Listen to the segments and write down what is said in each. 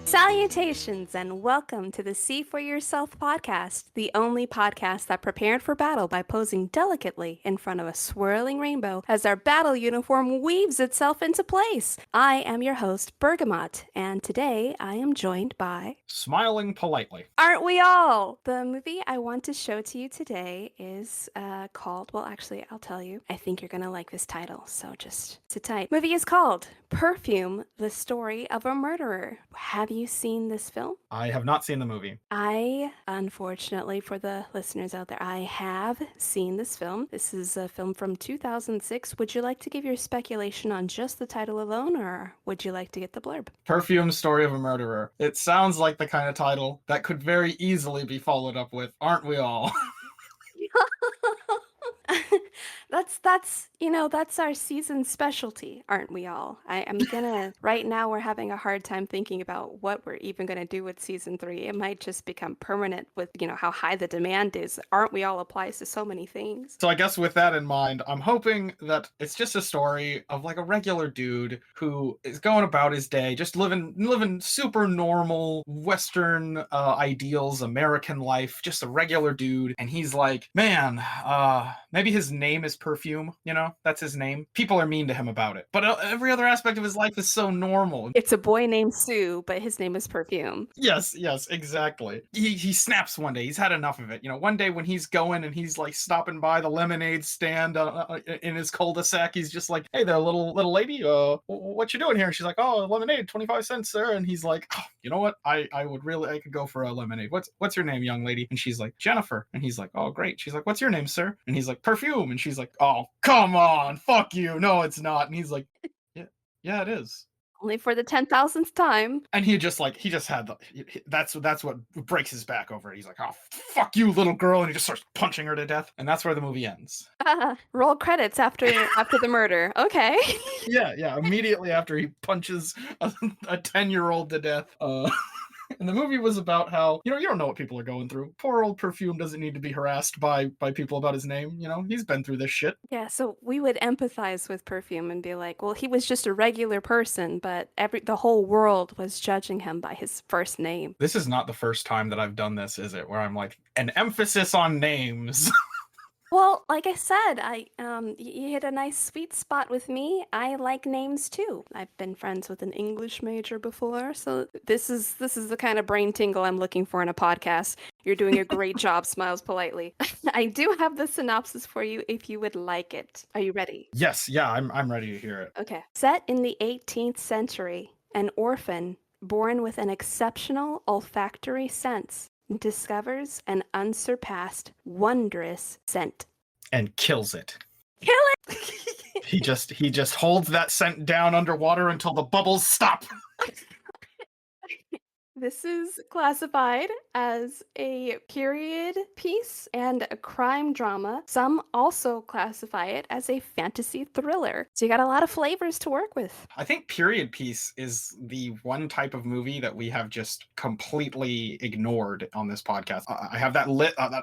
Salutations and welcome to the See For Yourself podcast, the only podcast that prepared for battle by posing delicately in front of a swirling rainbow as our battle uniform weaves itself into place. I am your host, Bergamot, and today I am joined by... Smiling politely. Aren't we all? The movie I want to show to you today is called, well, actually, I'll tell you. I think you're going to like this title, so just sit tight. Movie is called Perfume, the Story of a Murderer. Have you seen this film? I have not seen the movie. I, unfortunately, for the listeners out there, I have seen this film. This is a film from 2006. Would you like to give your speculation on just the title alone, or would you like to get the blurb? Perfume, Story of a Murderer. It sounds like the kind of title that could very easily be followed up with, Aren't We All? That's our season specialty, aren't we all? I'm gonna, right now we're having a hard time thinking about what we're even gonna do with season 3. It might just become permanent with, how high the demand is. Aren't we all applies to so many things. So I guess with that in mind, I'm hoping that it's just a story of like a regular dude who is going about his day, just living super normal Western ideals, American life, just a regular dude. And he's like, man, maybe his name is Perfume, that's his name. People are mean to him about it. But every other aspect of his life is so normal. It's a boy named Sue, but his name is Perfume. Yes, exactly. He snaps one day. He's had enough of it. One day when he's going and he's like stopping by the lemonade stand in his cul-de-sac, he's just like, hey there, little lady, what you doing here? And she's like, oh, lemonade, 25 cents, sir. And he's like, oh, you know what? I could go for a lemonade. What's your name, young lady? And she's like, Jennifer. And he's like, oh, great. She's like, what's your name, sir? And he's like, Perfume. And she's like, oh, come on, fuck you. No, it's not. And he's like, yeah, it is. Only for the 10,000th time. And he just had that's what breaks his back over it. He's like, oh, fuck you, little girl. And he just starts punching her to death. And that's where the movie ends. Roll credits after the murder. Okay. Yeah. Immediately after he punches a 10-year-old to death. And the movie was about how, you don't know what people are going through. Poor old Perfume doesn't need to be harassed by people about his name. He's been through this shit. Yeah, so we would empathize with Perfume and be like, well, he was just a regular person, but the whole world was judging him by his first name. This is not the first time that I've done this, is it? Where I'm like, an emphasis on names. Well, like I said, you hit a nice sweet spot with me. I like names too. I've been friends with an English major before, so this is the kind of brain tingle I'm looking for in a podcast. You're doing a great job, Smiles Politely. I do have the synopsis for you if you would like it. Are you ready? Yes, yeah, I'm ready to hear it. Okay. Set in the 18th century, an orphan born with an exceptional olfactory sense discovers an unsurpassed, wondrous scent. And kills it. Kill it! He just holds that scent down underwater until the bubbles stop. This is classified as a period piece and a crime drama. Some also classify it as a fantasy thriller. So you got a lot of flavors to work with. I think period piece is the one type of movie that we have just completely ignored on this podcast. I have that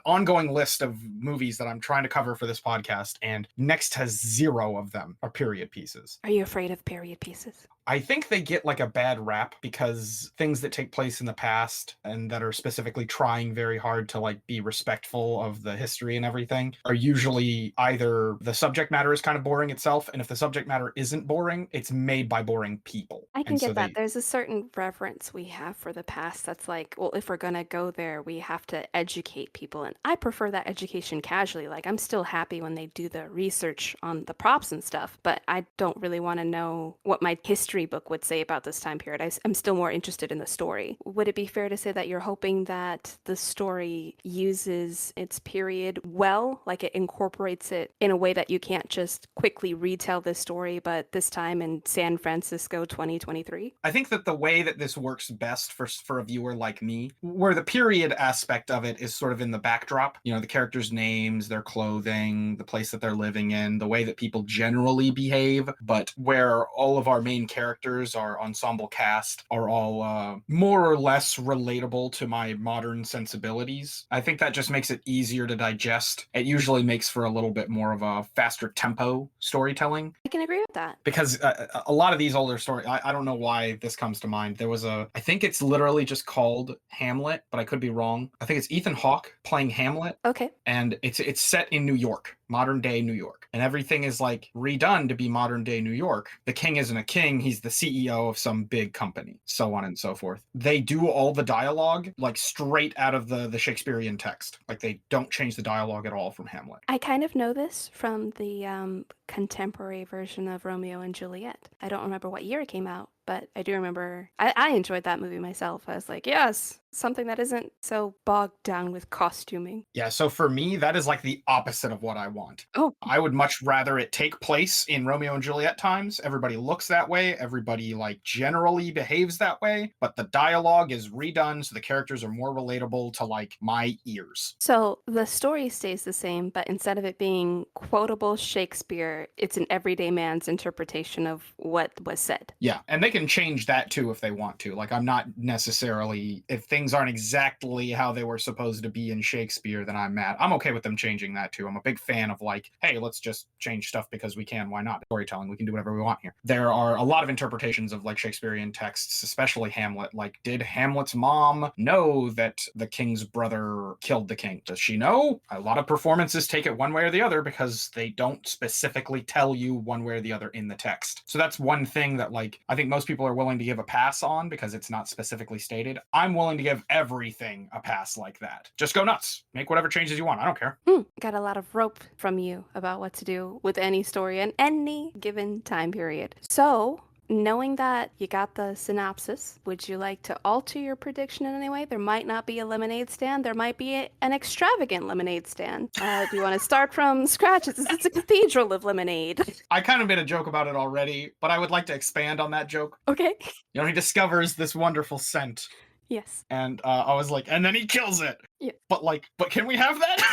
ongoing list of movies that I'm trying to cover for this podcast, and next to 0 of them are period pieces. Are you afraid of period pieces? I think they get like a bad rap because things that take place in the past and that are specifically trying very hard to like be respectful of the history and everything are usually either the subject matter is kind of boring itself, and if the subject matter isn't boring, it's made by boring people. I can get that. There's a certain reverence we have for the past that's like, well, if we're going to go there, we have to educate people. And I prefer that education casually. Like, I'm still happy when they do the research on the props and stuff, but I don't really want to know what my history book would say about this time period. I'm still more interested in the story. Would it be fair to say that you're hoping that the story uses its period well, like it incorporates it in a way that you can't just quickly retell this story, but this time in San Francisco 2023? I think that the way that this works best for a viewer like me, where the period aspect of it is sort of in the backdrop, the characters' names, their clothing, the place that they're living in, the way that people generally behave, but where all of our main characters characters, our ensemble cast, are all more or less relatable to my modern sensibilities. I think that just makes it easier to digest. It usually makes for a little bit more of a faster tempo storytelling. I can agree with that. Because a lot of these older stories, I don't know why this comes to mind. There was I think it's literally just called Hamlet, but I could be wrong. I think it's Ethan Hawke playing Hamlet. Okay. And it's set in New York, modern day New York. And everything is like redone to be modern day New York. The king isn't a king, he's the CEO of some big company, so on and so forth. They do all the dialogue like straight out of the Shakespearean text. Like they don't change the dialogue at all from Hamlet. I kind of know this from the contemporary version of Romeo and Juliet. I don't remember what year it came out, but I do remember I enjoyed that movie myself. I was like, yes, something that isn't so bogged down with costuming. Yeah, so for me, that is like the opposite of what I want. Oh, I would much rather it take place in Romeo and Juliet times. Everybody looks that way. Everybody like generally behaves that way, but the dialogue is redone so the characters are more relatable to like my ears. so the story stays the same, but instead of it being quotable Shakespeare, it's an everyday man's interpretation of what was said. Yeah, and they can change that too if they want to. Like I'm not necessarily, if things aren't exactly how they were supposed to be in Shakespeare, then I'm mad. I'm okay with them changing that too. I'm a big fan of like, hey, let's just change stuff because we can. Why not? Storytelling, we can do whatever we want here. There are a lot of interpretations of like Shakespearean texts, especially Hamlet. Like, did Hamlet's mom know that the king's brother killed the king? Does she know? A lot of performances take it one way or the other because they don't specifically tell you one way or the other in the text. So that's one thing that like I think most people are willing to give a pass on because it's not specifically stated. I'm willing to give everything a pass like that. Just go nuts. Make whatever changes you want. I don't care. Got a lot of rope from you about what to do with any story in any given time period. So, knowing that you got the synopsis, would you like to alter your prediction in any way? There might not be a lemonade stand. There might be an extravagant lemonade stand. Do you want to start from scratch? It's a cathedral of lemonade. I kind of made a joke about it already, but I would like to expand on that joke. Okay. You know, he discovers this wonderful scent. Yes. And I was like, and then he kills it. Yeah. But can we have that?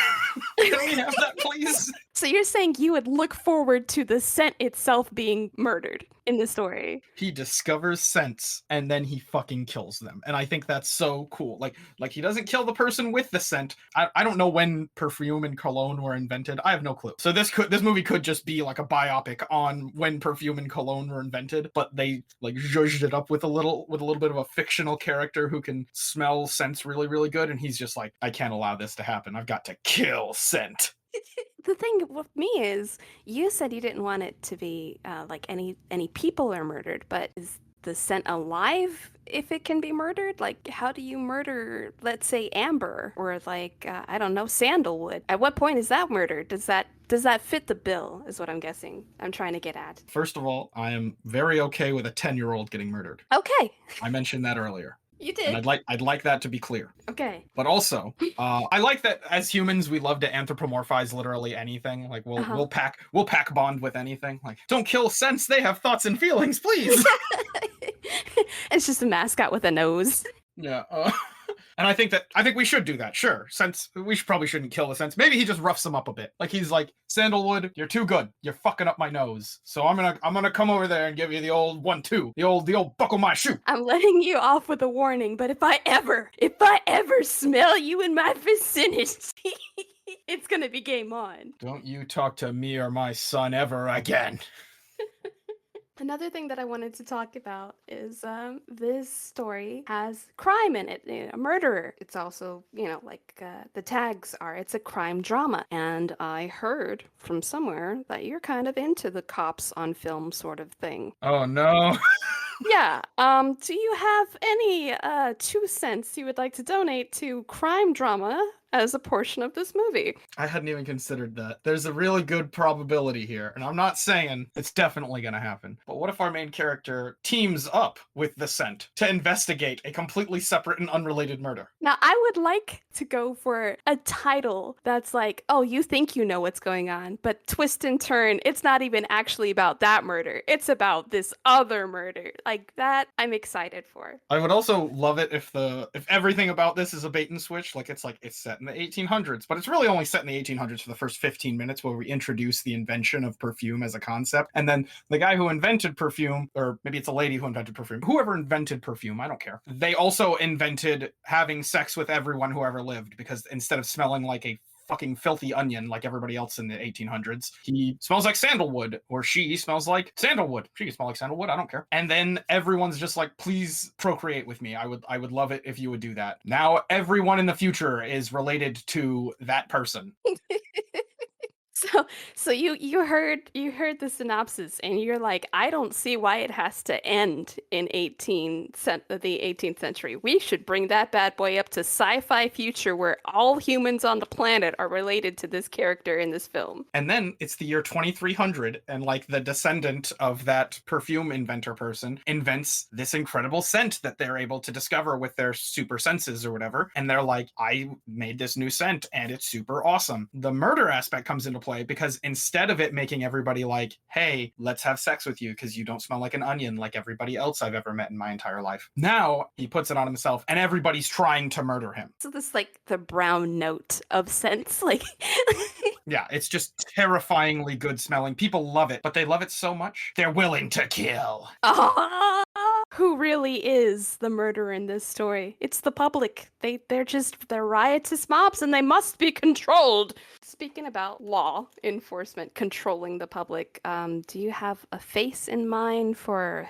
Can we have that, please? So you're saying you would look forward to the scent itself being murdered in the story? He discovers scents and then he fucking kills them. And I think that's so cool. Like he doesn't kill the person with the scent. I don't know when perfume and cologne were invented. I have no clue. So this movie could just be like a biopic on when perfume and cologne were invented, but they like zhuzhed it up with a little bit of a fictional character who can smell scents really, really good. And he's just like, I can't allow this to happen. I've got to kill scent. The thing with me is, you said you didn't want it to be like any people are murdered, but is the scent alive if it can be murdered? Like, how do you murder, let's say, amber or like I don't know, sandalwood? At what point is that murder? Does that fit the bill? Is what I'm guessing. I'm trying to get at. First of all, I am very okay with a 10-year-old getting murdered. Okay. I mentioned that earlier. You did. And I'd like that to be clear. Okay. But also, I like that as humans we love to anthropomorphize literally anything. Like we'll pack bond with anything. Like, don't kill scents, they have thoughts and feelings, please. It's just a mascot with a nose. Yeah. And I think we should do that. Sure. Since we probably shouldn't kill the scents. Maybe he just roughs them up a bit. Like he's like, sandalwood, you're too good. You're fucking up my nose. So I'm gonna come over there and give you the old 1-2. The old buckle my shoe. I'm letting you off with a warning, but if I ever smell you in my vicinity, it's gonna be game on. Don't you talk to me or my son ever again. Another thing that I wanted to talk about is this story has crime in it, a murderer. It's also, like the tags are, it's a crime drama. And I heard from somewhere that you're kind of into the cops on film sort of thing. Oh no. Yeah. Do you have any 2 cents you would like to donate to crime drama as a portion of this movie? I hadn't even considered that. There's a really good probability here, and I'm not saying it's definitely going to happen. But what if our main character teams up with the Scent to investigate a completely separate and unrelated murder? Now, I would like to go for a title that's like, oh, you think you know what's going on, but twist and turn, it's not even actually about that murder. It's about this other murder. Like that, I'm excited for. I would also love it if everything about this is a bait and switch. Like it's set in the 1800s, but it's really only set in the 1800s for the first 15 minutes where we introduce the invention of perfume as a concept. And then the guy who invented perfume, or maybe it's a lady who invented perfume, whoever invented perfume, I don't care. They also invented having sex with everyone who ever lived, because instead of smelling like a fucking filthy onion like everybody else in the 1800s, he smells like sandalwood, or she smells like sandalwood. She can smell like sandalwood, I don't care. And then everyone's just like, please procreate with me. I would love it if you would do that. Now everyone in the future is related to that person. So you heard the synopsis and you're like, I don't see why it has to end in the 18th century. We should bring that bad boy up to sci-fi future where all humans on the planet are related to this character in this film. And then it's the year 2300, and like the descendant of that perfume inventor person invents this incredible scent that they're able to discover with their super senses or whatever. And they're like, I made this new scent and it's super awesome. The murder aspect comes into play because instead of it making everybody like, hey, let's have sex with you because you don't smell like an onion like everybody else I've ever met in my entire life, now he puts it on himself and everybody's trying to murder him. So this like the brown note of scents, like yeah, it's just terrifyingly good smelling. People love it, but they love it so much they're willing to kill. Who really is the murderer in this story? It's the public. They're riotous mobs and they must be controlled. Speaking about law enforcement controlling the public, do you have a face in mind for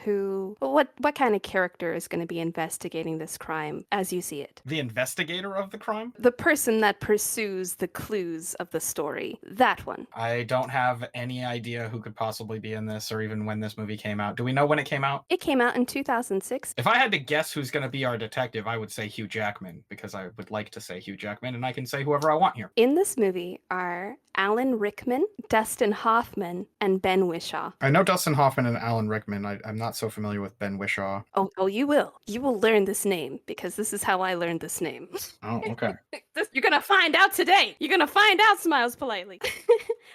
what kind of character is going to be investigating this crime as you see it? The investigator of the crime? The person that pursues the clues of the story. That one. I don't have any idea who could possibly be in this or even when this movie came out. Do we know when it came out? It came out in 2006. If I had to guess who's going to be our detective, I would say Hugh Jackman, because I would like to say Hugh Jackman, and I can say whoever I want here. In this movie are Alan Rickman, Dustin Hoffman, and Ben Whishaw. I know Dustin Hoffman and Alan Rickman. I'm not so familiar with Ben Whishaw. Oh, you will. You will learn this name, because this is how I learned this name. Oh, okay. You're going to find out today. You're going to find out, Smiles Politely.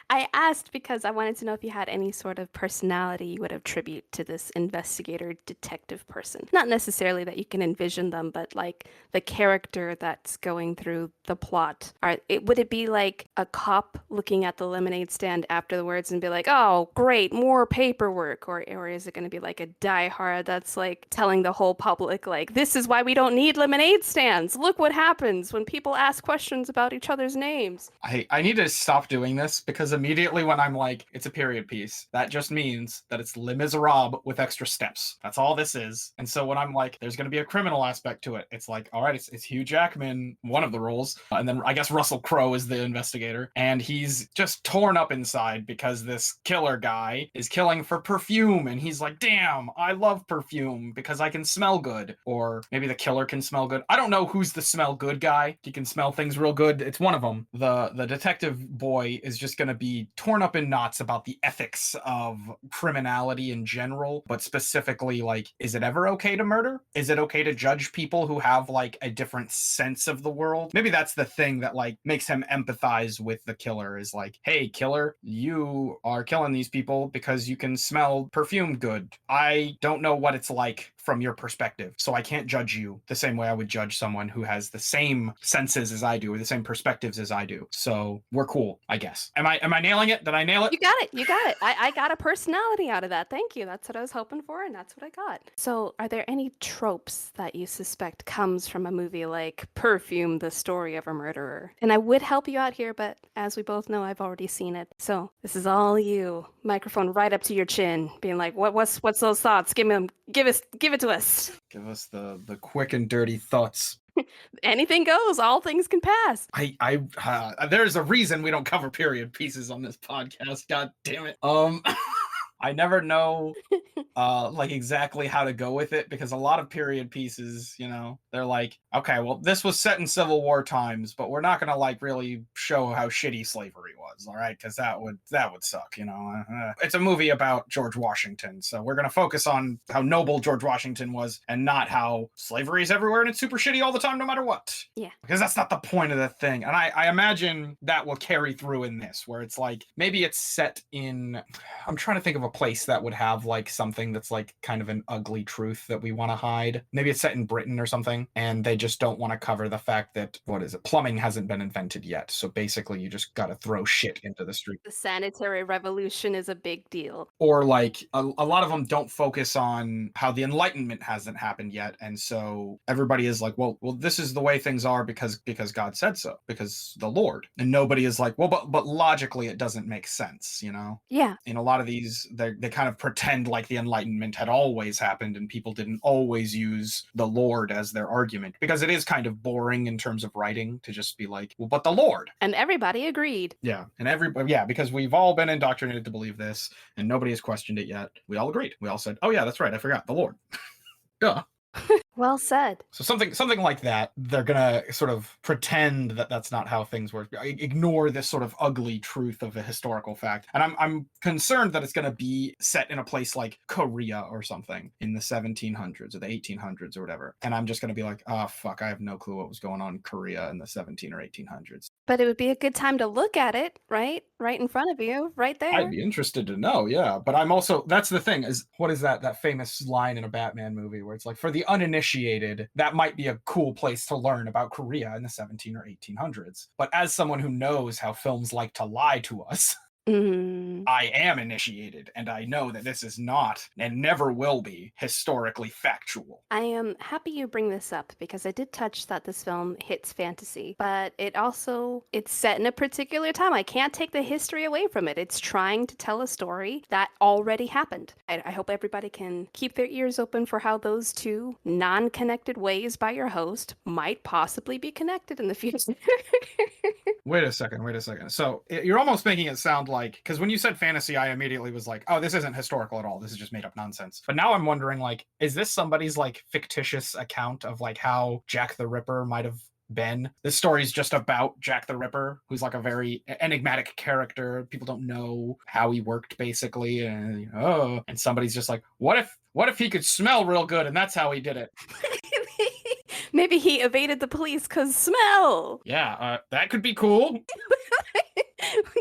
I asked because I wanted to know if you had any sort of personality you would attribute to this investigator detective person. Not necessarily that you can envision them, but like the character that's going through the plot. Would it be like a cop looking at the lemonade stand afterwards and be like, oh, great, more paperwork? Or is it going to be like a diehard that's like telling the whole public, like, this is why we don't need lemonade stands. Look what happens when people ask questions about each other's names. I need to stop doing this, because immediately when I'm like, it's a period piece, that just means that it's Les Miserables with extra steps. That's all this is. And so when I'm like, there's going to be a criminal aspect to it, it's like, all right, it's Hugh Jackman, one of the roles, and then I guess Russell Crowe is the investigator, and he's just torn up inside because this killer guy is killing for perfume, and he's like, damn, I love perfume because I can smell good. Or maybe the killer can smell good. I don't know who's the smell good guy. He can smell things real good. It's one of them. The detective boy is just going to be torn up in knots about the ethics of criminality in general, but specifically, like, is it ever okay to murder? Is it okay to judge people who have like a different sense of the world? Maybe that's the thing that like makes him empathize with the killer, is like, hey, killer, you are killing these people because you can smell perfume good. I don't know what it's like from your perspective, so I can't judge you the same way I would judge someone who has the same senses as I do or the same perspectives as I do. So we're cool, I guess. Am I nailing it? Did I nail it? You got it. I got a personality out of that. Thank you. That's what I was hoping for, and that's what I got. So are there any tropes that you suspect comes from a movie like Perfume, the story of a murderer? And I would help you out here, but as we both know, I've already seen it. So this is all you. Microphone right up to your chin, being like, what's those thoughts? Give it to us. Give us the quick and dirty thoughts. Anything goes. All things can pass. There's a reason we don't cover period pieces on this podcast. God damn it. I never know like exactly how to go with it, because a lot of period pieces, you know, they're like, okay, well, this was set in Civil War times, but we're not gonna like really show how shitty slavery was, all right? Because that would suck, you know. It's a movie about George Washington, so we're gonna focus on how noble George Washington was and not how slavery is everywhere and it's super shitty all the time no matter what. Yeah. Because that's not the point of the thing. And I imagine that will carry through in this, where it's like, maybe it's set in, I'm trying to think of a place that would have like something that's like kind of an ugly truth that we want to hide. Maybe it's set in Britain or something, and they just don't want to cover the fact that, what is it, plumbing hasn't been invented yet. So basically you just got to throw shit into the street. The sanitary revolution is a big deal. Or like a lot of them don't focus on how the enlightenment hasn't happened yet, and so everybody is like, well, this is the way things are because God said so, because the Lord. And nobody is like, well, but logically it doesn't make sense, you know? Yeah. In a lot of these, they kind of pretend like the enlightenment had always happened and people didn't always use the Lord as their argument, because it is kind of boring in terms of writing to just be like, well, but the Lord. And everybody agreed. Yeah, and everybody, yeah, because we've all been indoctrinated to believe this, and nobody has questioned it yet. We all agreed. We all said, "Oh yeah, that's right. I forgot the Lord." Duh. Well said. So something like that. They're gonna sort of pretend that that's not how things work. Ignore this sort of ugly truth of a historical fact. And I'm concerned that it's gonna be set in a place like Korea or something in the 1700s or the 1800s or whatever. And I'm just gonna be like, oh fuck, I have no clue what was going on in Korea in the 17 or 1800s. But it would be a good time to look at it, right? Right in front of you, right there. I'd be interested to know, yeah. But I'm also, that's the thing, is what is that famous line in a Batman movie where it's like, for the uninitiated, that might be a cool place to learn about Korea in the 17 or 1800s. But as someone who knows how films like to lie to us, I am initiated, and I know that this is not, and never will be, historically factual. I am happy you bring this up because I did touch that this film hits fantasy, but it's set in a particular time. I can't take the history away from it. It's trying to tell a story that already happened. I hope everybody can keep their ears open for how those two non-connected ways by your host might possibly be connected in the future. Wait a second. So you're almost making it sound like, because when you said fantasy, I immediately was like, oh, this isn't historical at all. This is just made up nonsense. But now I'm wondering, like, is this somebody's like fictitious account of like how Jack the Ripper might have been? This story's just about Jack the Ripper, who's like a very enigmatic character. People don't know how he worked, basically. And and somebody's just like, what if he could smell real good and that's how he did it? Maybe he evaded the police because smell. Yeah, that could be cool.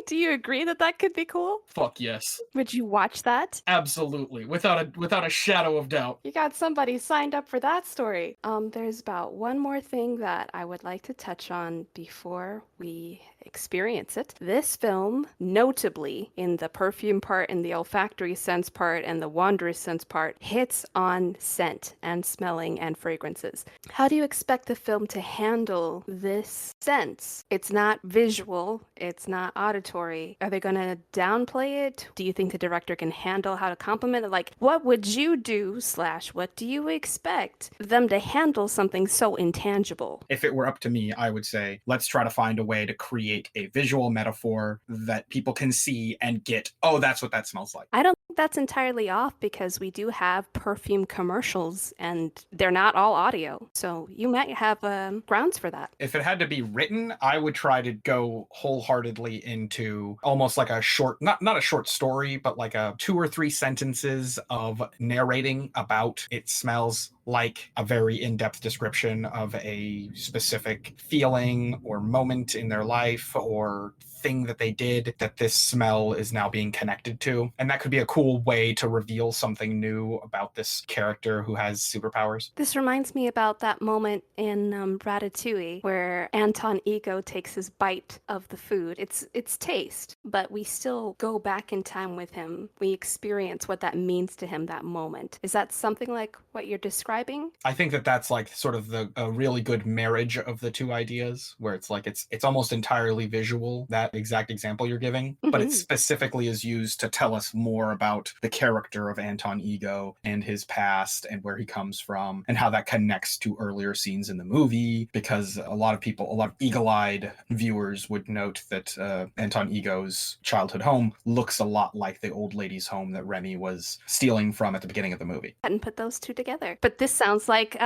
Do you agree that that could be cool? Fuck yes. Would you watch that? Absolutely, without a shadow of doubt. You got somebody signed up for that story. There's about one more thing that I would like to touch on before we experience it. This film, notably in the perfume part and the olfactory sense part and the wondrous sense part, hits on scent and smelling and fragrances. How do you expect the film to handle this sense? It's not visual, it's not auditory. Are they going to downplay it? Do you think the director can handle how to compliment it? Like, what would you do / what do you expect them to handle something so intangible? If it were up to me, I would say, let's try to find a way to create a visual metaphor that people can see and get, oh, that's what that smells like. I don't think that's entirely off because we do have perfume commercials and they're not all audio. So you might have grounds for that. If it had to be written, I would try to go wholeheartedly into almost like a short, not a short story, but like a 2 or 3 sentences of narrating about it smells like a very in-depth description of a specific feeling or moment in their life or thing that they did that this smell is now being connected to. And that could be a cool way to reveal something new about this character who has superpowers. This reminds me about that moment in Ratatouille where Anton Ego takes his bite of the food. It's taste, but we still go back in time with him. We experience what that means to him that moment. Is that something like what you're describing? I think that that's like sort of a really good marriage of the two ideas, where it's like it's almost entirely visual, that exact example you're giving, but it specifically is used to tell us more about the character of Anton Ego and his past and where he comes from and how that connects to earlier scenes in the movie, because a lot of eagle-eyed viewers would note that Anton Ego's childhood home looks a lot like the old lady's home that Remy was stealing from at the beginning of the movie. I hadn't put those two together. But this sounds like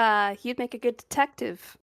you'd make a good detective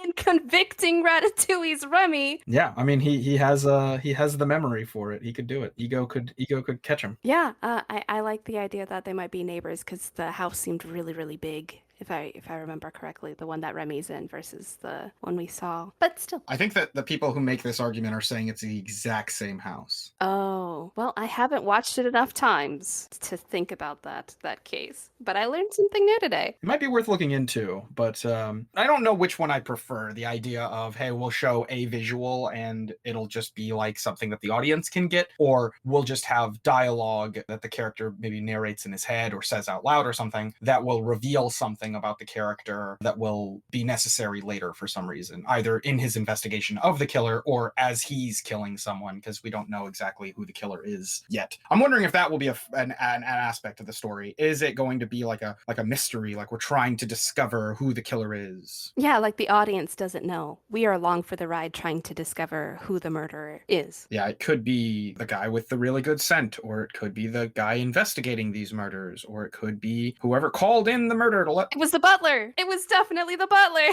in convicting Ratatouille's Remy. Yeah, I mean he has the memory for it. He could do it. Ego could catch him. Yeah, I like the idea that they might be neighbors because the house seemed really, really big. if I remember correctly, the one that Remy's in versus the one we saw. But still. I think that the people who make this argument are saying it's the exact same house. Oh, well, I haven't watched it enough times to think about that case. But I learned something new today. It might be worth looking into, but I don't know which one I prefer. The idea of, hey, we'll show a visual and it'll just be like something that the audience can get, or we'll just have dialogue that the character maybe narrates in his head or says out loud or something that will reveal something about the character that will be necessary later for some reason, either in his investigation of the killer or as he's killing someone, because we don't know exactly who the killer is yet. I'm wondering if that will be an aspect of the story. Is it going to be like a mystery, like we're trying to discover who the killer is? Yeah, like the audience doesn't know. We are along for the ride trying to discover who the murderer is. Yeah, it could be the guy with the really good scent, or it could be the guy investigating these murders, or it could be whoever called in the murder to let It was the butler. It was definitely the butler.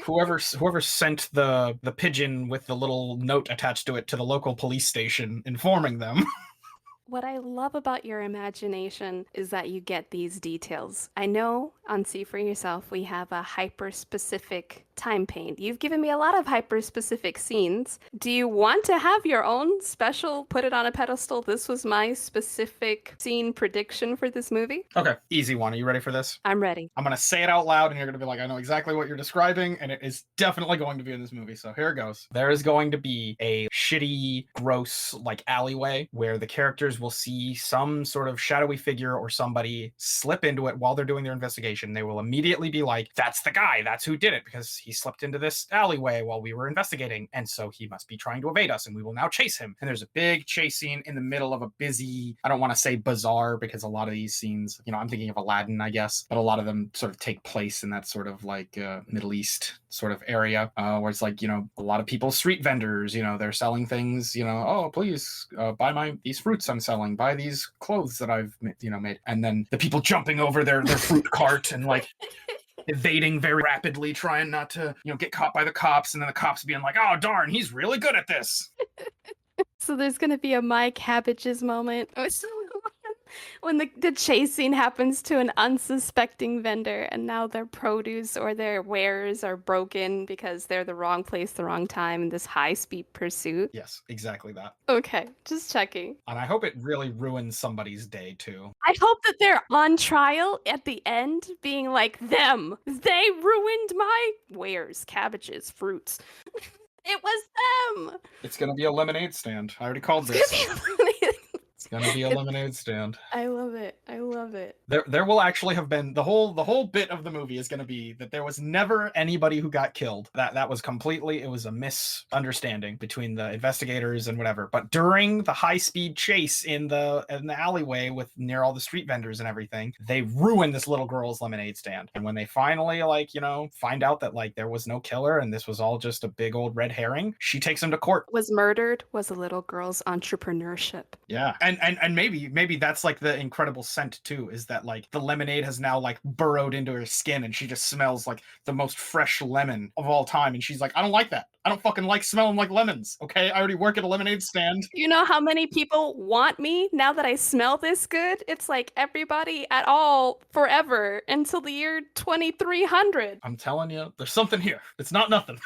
whoever sent the pigeon with the little note attached to it to the local police station informing them. What I love about your imagination is that you get these details. I know on See For Yourself we have a hyper-specific time paint. You've given me a lot of hyper-specific scenes. Do you want to have your own special, put it on a pedestal, this was my specific scene prediction for this movie? Okay, easy one. Are you ready for this? I'm ready. I'm going to say it out loud and you're going to be like, I know exactly what you're describing, and it is definitely going to be in this movie. So here it goes. There is going to be a shitty, gross, like alleyway where the characters will see some sort of shadowy figure or somebody slip into it while they're doing their investigation. They will immediately be like, that's the guy, that's who did it, because he slipped into this alleyway while we were investigating, and so he must be trying to evade us, and we will now chase him. And there's a big chase scene in the middle of a busy, I don't want to say bazaar, because a lot of these scenes, I'm thinking of Aladdin, I guess, but a lot of them sort of take place in that sort of like Middle East sort of area, where it's like, a lot of people, street vendors, they're selling things, oh, please buy these fruits I'm selling, buy these clothes that I've made, and then the people jumping over their fruit cart and like evading very rapidly, trying not to get caught by the cops, and then the cops being like, oh darn, he's really good at this. So there's gonna be a My Cabbages moment. When the chase scene happens to an unsuspecting vendor and now their produce or their wares are broken because they're the wrong place, the wrong time in this high-speed pursuit. Yes, exactly that. Okay, just checking. And I hope it really ruins somebody's day too. I hope that they're on trial at the end being like, they ruined my wares, cabbages, fruits. It was them. It's gonna be a lemonade stand. I already called this. It's gonna be a lemonade stand. I love it. I love it. There will actually have been the whole bit of the movie is gonna be that there was never anybody who got killed. That was completely, it was a misunderstanding between the investigators and whatever. But during the high-speed chase in the alleyway with near all the street vendors and everything, they ruined this little girl's lemonade stand. And when they finally find out that like there was no killer and this was all just a big old red herring, she takes him to court. Was murdered was a little girl's entrepreneurship. Yeah. And maybe that's like the incredible scent too, is that like the lemonade has now like burrowed into her skin and she just smells like the most fresh lemon of all time, and she's like, I don't like that. I don't fucking like smelling like lemons. Okay, I already work at a lemonade stand. You know how many people want me now that I smell this good? It's like everybody at all forever until the year 2300. I'm telling you, there's something here. It's not nothing.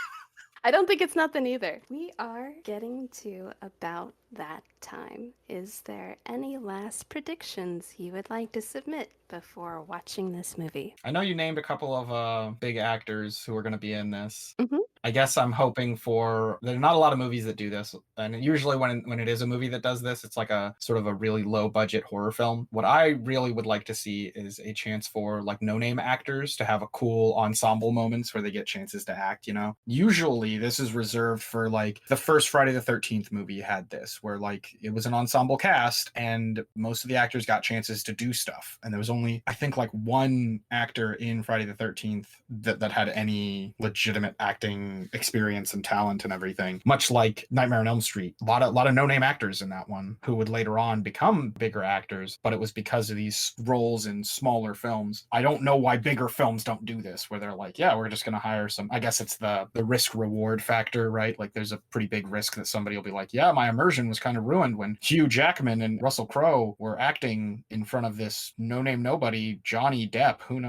I don't think it's nothing either. We are getting to about that time. Is there any last predictions you would like to submit before watching this movie? I know you named a couple of big actors who are going to be in this. Mm-hmm. I guess I'm hoping for, there are not a lot of movies that do this, and usually when it is a movie that does this, it's like a sort of a really low budget horror film. What I really would like to see is a chance for like no-name actors to have a cool ensemble moments where they get chances to act, Usually this is reserved for like the first Friday the 13th movie had this, where like it was an ensemble cast and most of the actors got chances to do stuff. And there was only, I think, like one actor in Friday the 13th that had any legitimate acting acting experience and talent and everything. Much like Nightmare on Elm Street, a lot of no-name actors in that one who would later on become bigger actors, but it was because of these roles in smaller films. I don't know why bigger films don't do this, where they're like, yeah, we're just going to hire some. I guess it's the risk reward factor, right? Like there's a pretty big risk that somebody will be like, yeah, my immersion was kind of ruined when Hugh Jackman and Russell Crowe were acting in front of this no-name nobody, Johnny Depp. Who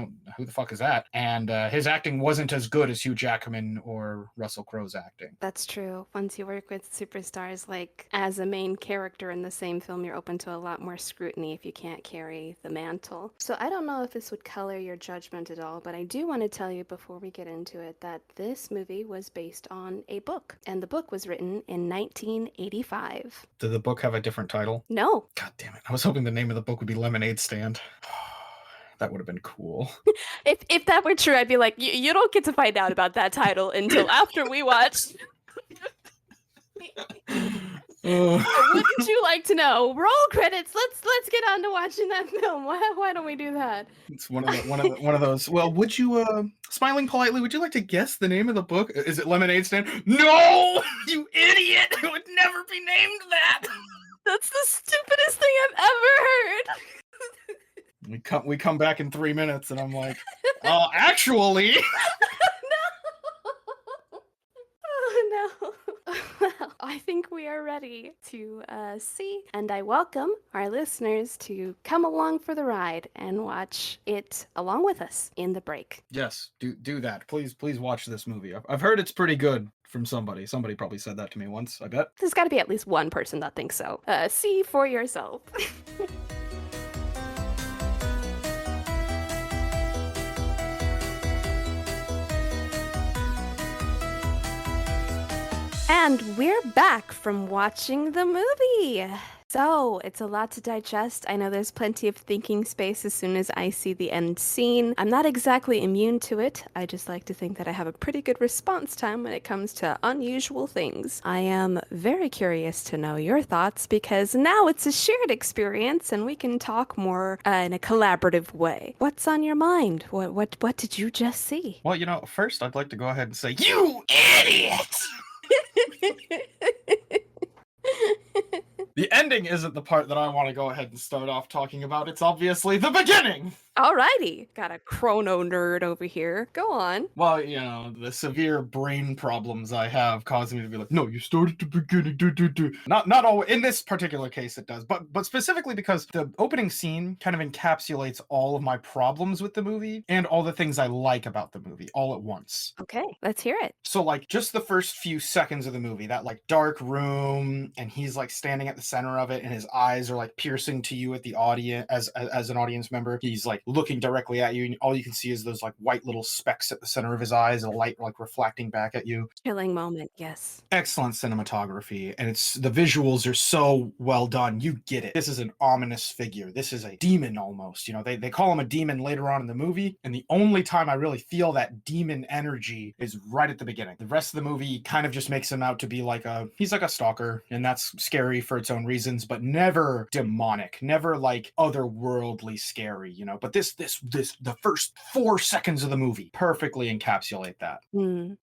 the fuck is that? And his acting wasn't as good as Hugh Jackman or Russell Crowe's acting. That's true. Once you work with superstars, like as a main character in the same film, you're open to a lot more scrutiny if you can't carry the mantle. So I don't know if this would color your judgment at all, but I do want to tell you before we get into it that this movie was based on a book, and the book was written in 1985. Did the book have a different title? No. God damn it. I was hoping the name of the book would be Lemonade Stand. That would have been cool. If that were true, I'd be like, you don't get to find out about that title until after we watch. Wouldn't you like to know? Roll credits. Let's get on to watching that film. Why don't we do that? It's one of those. Well, would you smiling politely? Would you like to guess the name of the book? Is it Lemonade Stand? No, you idiot! It would never be named that. That's the stupidest thing I've ever heard. We come back in 3 minutes, and I'm like, actually. No. Oh no. Well, I think we are ready to see, and I welcome our listeners to come along for the ride and watch it along with us in the break. Yes, do that. Please watch this movie. I've heard it's pretty good from somebody. Somebody probably said that to me once, I bet. There's got to be at least one person that thinks so. See for yourself. And we're back from watching the movie. So, it's a lot to digest. I know there's plenty of thinking space as soon as I see the end scene. I'm not exactly immune to it. I just like to think that I have a pretty good response time when it comes to unusual things. I am very curious to know your thoughts because now it's a shared experience and we can talk more in a collaborative way. What's on your mind? What did you just see? Well, first I'd like to go ahead and say, you idiot! The ending isn't the part that I want to go ahead and start off talking about. It's obviously the beginning! Alrighty. Got a chrono nerd over here. Go on. Well, the severe brain problems I have cause me to be like, no, you started at the beginning. Not all in this particular case it does, but specifically because the opening scene kind of encapsulates all of my problems with the movie and all the things I like about the movie all at once. Okay, let's hear it. So like just the first few seconds of the movie, that like dark room, and he's like standing at the center of it, and his eyes are like piercing to you at the audience as an audience member. He's like looking directly at you, and all you can see is those like white little specks at the center of his eyes, and a light like reflecting back at you. Chilling moment, yes. Excellent cinematography, and the visuals are so well done. You get it. This is an ominous figure. This is a demon almost. They call him a demon later on in the movie, and the only time I really feel that demon energy is right at the beginning. The rest of the movie kind of just makes him out to be he's like a stalker, and that's scary for its own reasons, but never demonic, never like otherworldly scary, But the first 4 seconds of the movie perfectly encapsulate that.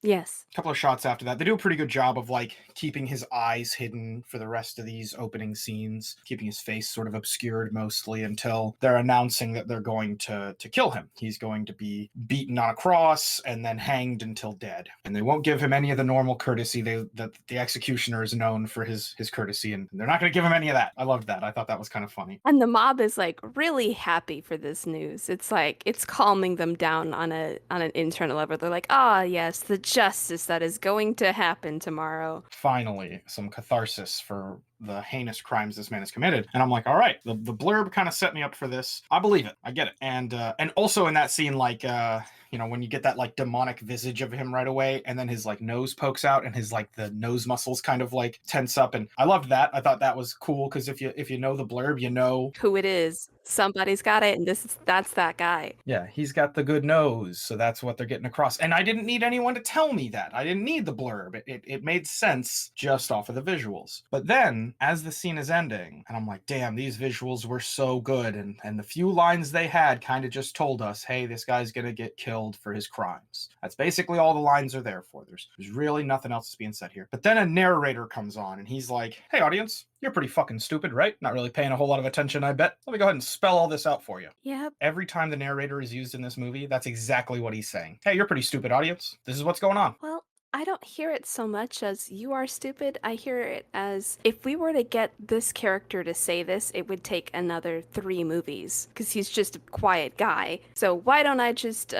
Yes. A couple of shots after that, they do a pretty good job of like keeping his eyes hidden for the rest of these opening scenes, keeping his face sort of obscured mostly until they're announcing that they're going to kill him. He's going to be beaten on a cross and then hanged until dead. And they won't give him any of the normal courtesy that the executioner is known for his courtesy, and they're not going to give him any of that. I loved that. I thought that was kind of funny. And the mob is like really happy for this news. It's like it's calming them down on an internal level. They're like, yes, the justice that is going to happen tomorrow. Finally, some catharsis for the heinous crimes this man has committed. And I'm like, all right, the blurb kind of set me up for this. I believe it. I get it. And also in that scene, like, when you get that like demonic visage of him right away, and then his like nose pokes out and his like the nose muscles kind of like tense up. And I loved that. I thought that was cool because if you know the blurb, you know who it is. Somebody's got it, and that's that guy. Yeah, he's got the good nose, so that's what they're getting across. And I didn't need anyone to tell me that. I didn't need the blurb. It made sense just off of the visuals. But then, as the scene is ending, and I'm like, damn, these visuals were so good. And the few lines they had kind of just told us, hey, this guy's gonna get killed for his crimes. That's basically all the lines are there for. There's really nothing else that's being said here. But then a narrator comes on and he's like, hey, audience, you're pretty fucking stupid, right? Not really paying a whole lot of attention, I bet. Let me go ahead and spell all this out for you. Yep. Every time the narrator is used in this movie, that's exactly what he's saying. Hey, you're pretty stupid, audience. This is what's going on. Well, I don't hear it so much as you are stupid. I hear it as if we were to get this character to say this, it would take another 3 movies because he's just a quiet guy. So why don't I just,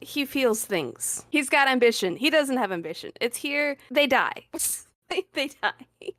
he feels things. He's got ambition. He doesn't have ambition. It's here. They die. They die.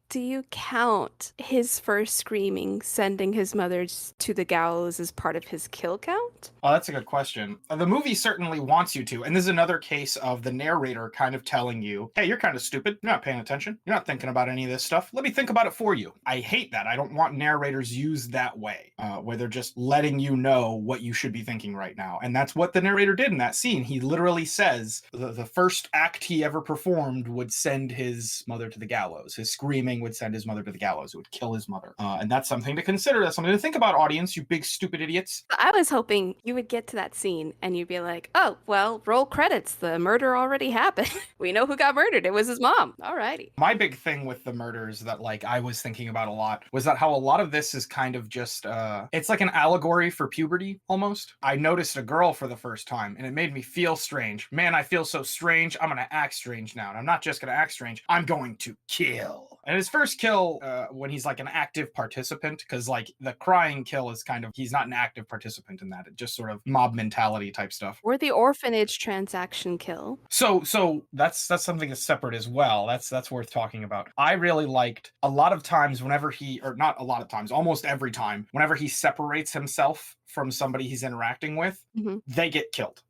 Do you count his first screaming, sending his mother to the gallows as part of his kill count? Oh, that's a good question. The movie certainly wants you to. And this is another case of the narrator kind of telling you, hey, you're kind of stupid. You're not paying attention. You're not thinking about any of this stuff. Let me think about it for you. I hate that. I don't want narrators used that way, where they're just letting you know what you should be thinking right now. And that's what the narrator did in that scene. He literally says the first act he ever performed would send his mother to the gallows. His screaming would send his mother to the gallows. It would kill his mother. And that's something to consider. That's something to think about, audience, you big stupid idiots. I was hoping you would get to that scene and you'd be like, oh, well, roll credits. The murder already happened. We know who got murdered. It was his mom. Alrighty. My big thing with the murders that like I was thinking about a lot was that how a lot of this is kind of just it's like an allegory for puberty almost. I noticed a girl for the first time and it made me feel strange. Man, I feel so strange. I'm gonna act strange now. And I'm not just gonna act strange. I'm going to kill. And his first kill, when he's like an active participant, because like the crying kill is kind of, he's not an active participant in that. It just sort of mob mentality type stuff. Or the orphanage transaction kill. So that's something that's separate as well. That's worth talking about. I really liked a lot of times whenever or not a lot of times, almost every time, whenever he separates himself from somebody he's interacting with, they get killed.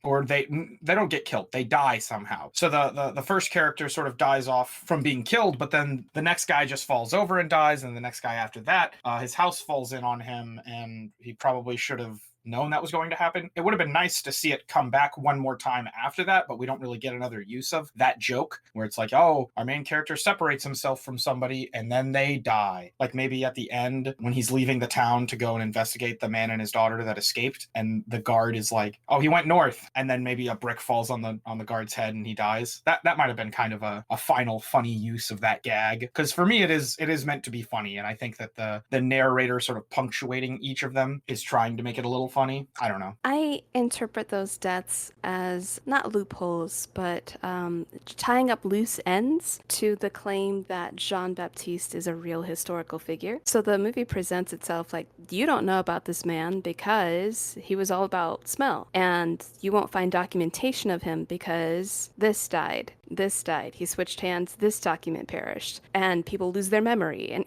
Or they don't get killed, they die somehow. So the first character sort of dies off from being killed, but then the next guy just falls over and dies, and the next guy after that, his house falls in on him, and he probably should have known that was going to happen. It would have been nice to see it come back one more time after that, but we don't really get another use of that joke where it's like, oh, our main character separates himself from somebody and then they die. Like maybe at the end when he's leaving the town to go and investigate the man and his daughter that escaped, and the guard is like, oh, he went north, and then maybe a brick falls on the guard's head and he dies. That might have been kind of a final funny use of that gag, because for me it is meant to be funny, and I think that the narrator sort of punctuating each of them is trying to make it a little funny. I don't know. I interpret those deaths as not loopholes, but tying up loose ends to the claim that Jean-Baptiste is a real historical figure. So the movie presents itself like, you don't know about this man because he was all about smell, and you won't find documentation of him because this died, he switched hands, this document perished, and people lose their memory. And,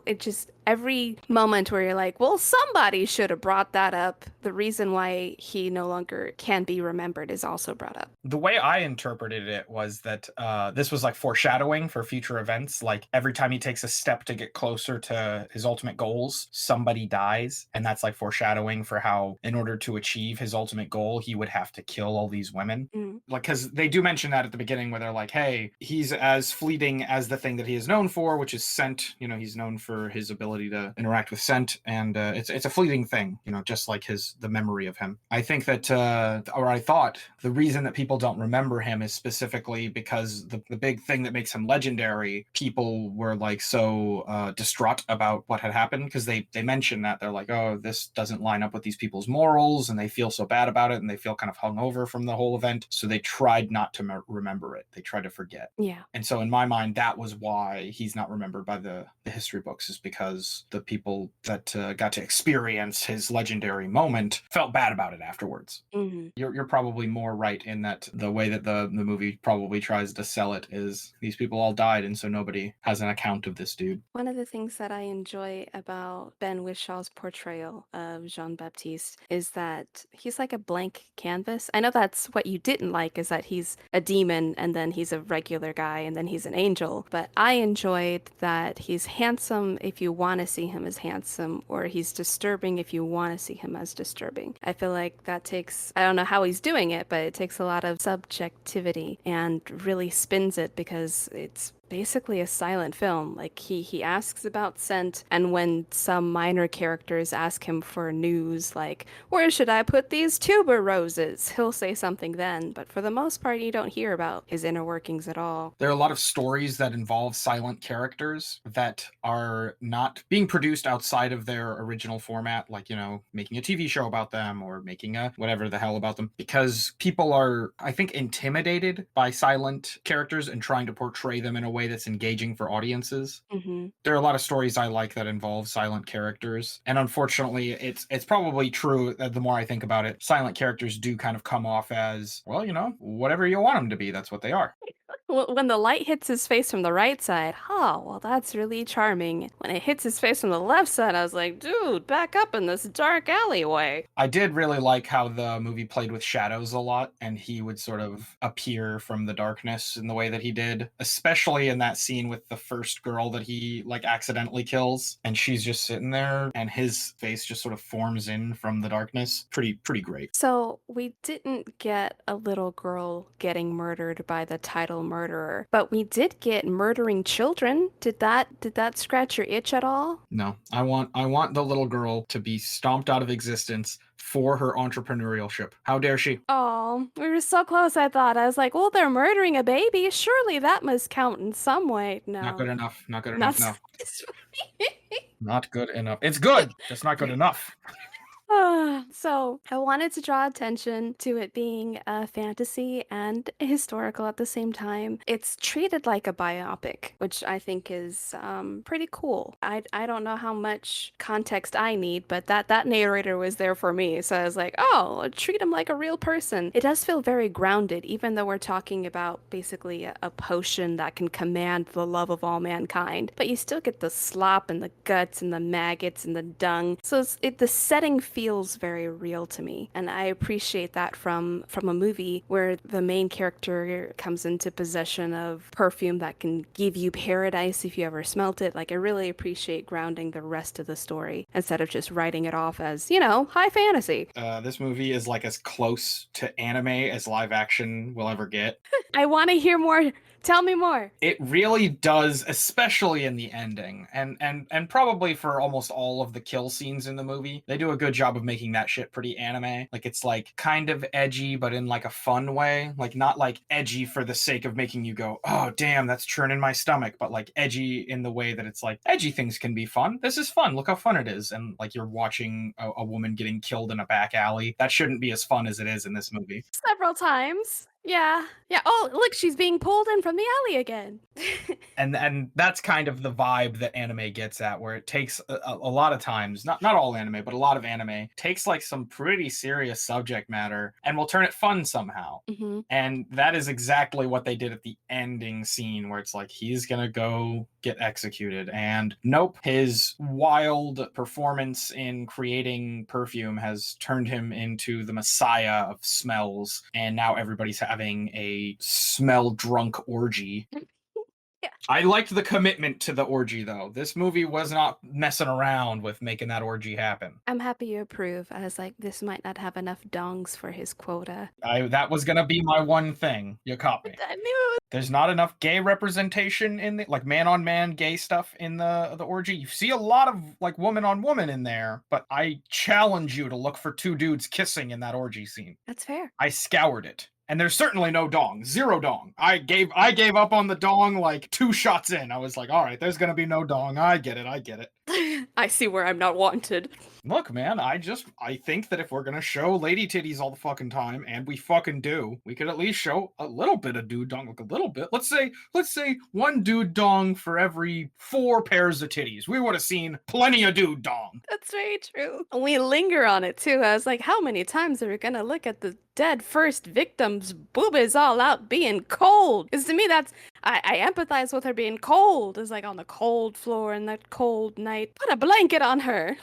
it just, every moment where you're like, well, somebody should have brought that up, the reason why he no longer can be remembered is also brought up. The way I interpreted it was that this was like foreshadowing for future events. Like every time he takes a step to get closer to his ultimate goals, somebody dies. And that's like foreshadowing for how, in order to achieve his ultimate goal, he would have to kill all these women. Like, because they do mention that at the beginning where they're like, hey, he's as fleeting as the thing that he is known for, which is scent. He's known for his ability to interact with scent, and it's a fleeting thing, just like the memory of him. I think that, or I thought, the reason that people don't remember him is specifically because the big thing that makes him legendary, people were like so distraught about what had happened, because they mention that they're like, oh, this doesn't line up with these people's morals, and they feel so bad about it, and they feel kind of hungover from the whole event, so they tried not to remember it. They tried to forget. Yeah. And so in my mind, that was why he's not remembered by the history books, is because the people that got to experience his legendary moment felt bad about it afterwards. You're probably more right in that the way that the movie probably tries to sell it is these people all died, and so nobody has an account of this dude. One of the things that I enjoy about Ben Wishaw's portrayal of Jean-Baptiste is that he's like a blank canvas. I know that's what you didn't like, is that he's a demon and then he's a regular guy, and then he's an angel. But I enjoyed that he's handsome if you want to see him as handsome, or he's disturbing if you want to see him as disturbing. I feel like that takes, I don't know how he's doing it, but it takes a lot of subjectivity and really spins it because it's basically a silent film. Like he asks about scent, and when some minor characters ask him for news, like where should I put these tuber roses, he'll say something then. But for the most part, you don't hear about his inner workings at all. There are a lot of stories that involve silent characters that are not being produced outside of their original format, like, you know, making a TV show about them or making a whatever the hell about them, because people are, I think, intimidated by silent characters and trying to portray them in a way that's engaging for audiences. Hmm. There are a lot of stories I like that involve silent characters, and unfortunately, it's probably true that the more I think about it, silent characters do kind of come off as, well, you know, whatever you want them to be, that's what they are. When the light hits his face from the right side, oh, well, that's really charming. When it hits his face from the left side, I was like, dude, back up in this dark alleyway. I did really like how the movie played with shadows a lot, and he would sort of appear from the darkness in the way that he did, especially in that scene with the first girl that he like accidentally kills, and she's just sitting there and his face just sort of forms in from the darkness. Pretty great. So we didn't get a little girl getting murdered by the title murderer, but we did get murdering children. Did that scratch your itch at all? No, I want the little girl to be stomped out of existence for her entrepreneurship. How dare she? Oh, we were so close, I thought. I was like, well, they're murdering a baby. Surely that must count in some way. Not good No, enough. Not good not enough. No. satisfying. Not good enough. It's good. Just not good enough. So I wanted to draw attention to it being a fantasy and historical at the same time. It's treated like a biopic, which I think is pretty cool. I don't know how much context I need, but that narrator was there for me. So I was like, oh, treat him like a real person. It does feel very grounded, even though we're talking about basically a potion that can command the love of all mankind. But you still get the slop and the guts and the maggots and the dung. So the setting feels very real to me, and I appreciate that from a movie where the main character comes into possession of perfume that can give you paradise if you ever smelt it. Like, I really appreciate grounding the rest of the story instead of just writing it off as, you know, high fantasy. This movie is like as close to anime as live action will ever get. I want to hear more. Tell me more. It really does, especially in the ending, and probably for almost all of the kill scenes in the movie. They do a good job of making that shit pretty anime. Like, it's like kind of edgy, but in like a fun way. Like, not like edgy for the sake of making you go, oh damn, that's churning my stomach, but like edgy in the way that it's like, edgy things can be fun. This is fun. Look how fun it is. And like, you're watching a woman getting killed in a back alley. That shouldn't be as fun as it is in this movie. Several times. Yeah. Yeah. Oh, look, she's being pulled in from the alley again. And that's kind of the vibe that anime gets at, where it takes a lot of times, not all anime, but a lot of anime takes like some pretty serious subject matter and will turn it fun somehow. Hmm. And that is exactly what they did at the ending scene, where it's like he's gonna go get executed, and nope, his wild performance in creating perfume has turned him into the messiah of smells, and now everybody's having a smell drunk orgy. Yeah. I liked the commitment to the orgy, though. This movie was not messing around with making that orgy happen. I'm happy you approve. I was like, this might not have enough dongs for his quota. That was gonna be my one thing. You caught me. I knew. There's not enough gay representation in the, like, man on man gay stuff in the orgy. You see a lot of like woman on woman in there, but I challenge you to look for two dudes kissing in that orgy scene. That's fair. I scoured it. And there's certainly no dong. Zero dong. I gave up on the dong like 2 shots in. I was like, all right, there's gonna be no dong. I get it. I see where I'm not wanted. Look, man, I think that if we're gonna show lady titties all the fucking time, and we fucking do, we could at least show a little bit of dude dong, like a little bit. Let's say one dude dong for every 4 pairs of titties. We would have seen plenty of dude dong. That's very true. And we linger on it too. I was like, how many times are we gonna look at the dead first victim's boobies all out being cold? Because to me, I empathize with her being cold. It's like on the cold floor in that cold night. Put a blanket on her.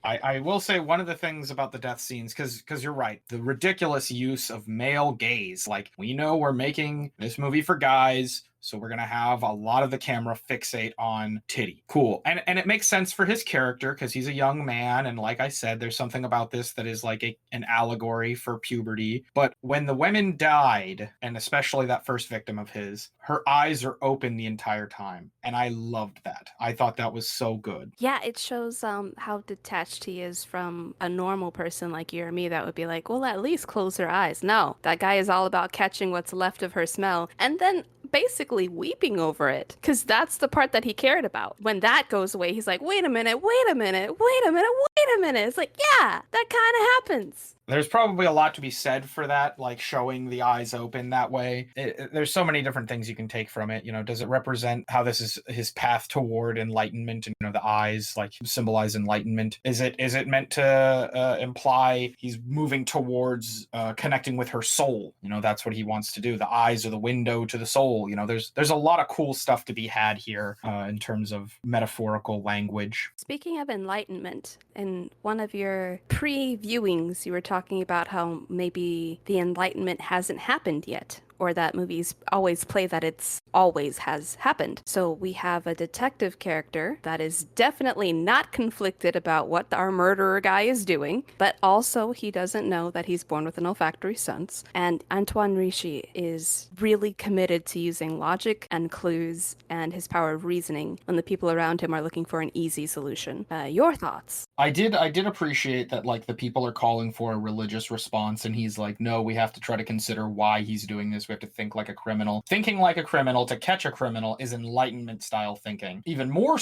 I will say one of the things about the death scenes, because you're right, the ridiculous use of male gaze. Like, we know we're making this movie for guys, so we're gonna have a lot of the camera fixate on titty. Cool. And it makes sense for his character because he's a young man, and like I said, there's something about this that is like an allegory for puberty. But when the women died, and especially that first victim of his, her eyes are open the entire time. And I loved that. I thought that was so good. Yeah, it shows how detached he is from a normal person like you or me that would be like, well, at least close her eyes. No, that guy is all about catching what's left of her smell and then basically weeping over it because that's the part that he cared about. When that goes away, he's like, wait a minute, wait a minute, wait a minute, wait a minute. It's like, yeah, that kind of happens. There's probably a lot to be said for that, like showing the eyes open that way. There's so many different things you can take from it. You know, does it represent how this is his path toward enlightenment? And you know, the eyes like symbolize enlightenment. Is it meant to imply he's moving towards connecting with her soul? You know, that's what he wants to do. The eyes are the window to the soul. You know, there's a lot of cool stuff to be had here in terms of metaphorical language. Speaking of enlightenment, in one of your pre-viewings, you were talking about how maybe the enlightenment hasn't happened yet, or that movies always play that it's always has happened. So we have a detective character that is definitely not conflicted about what our murderer guy is doing, but also he doesn't know that he's born with an olfactory sense. And Antoine Rishi is really committed to using logic and clues and his power of reasoning when the people around him are looking for an easy solution. Your thoughts? I did appreciate that, like, the people are calling for a religious response and he's like, no, we have to try to consider why he's doing this. We have to think like a criminal. Thinking like a criminal to catch a criminal is enlightenment style thinking. Even more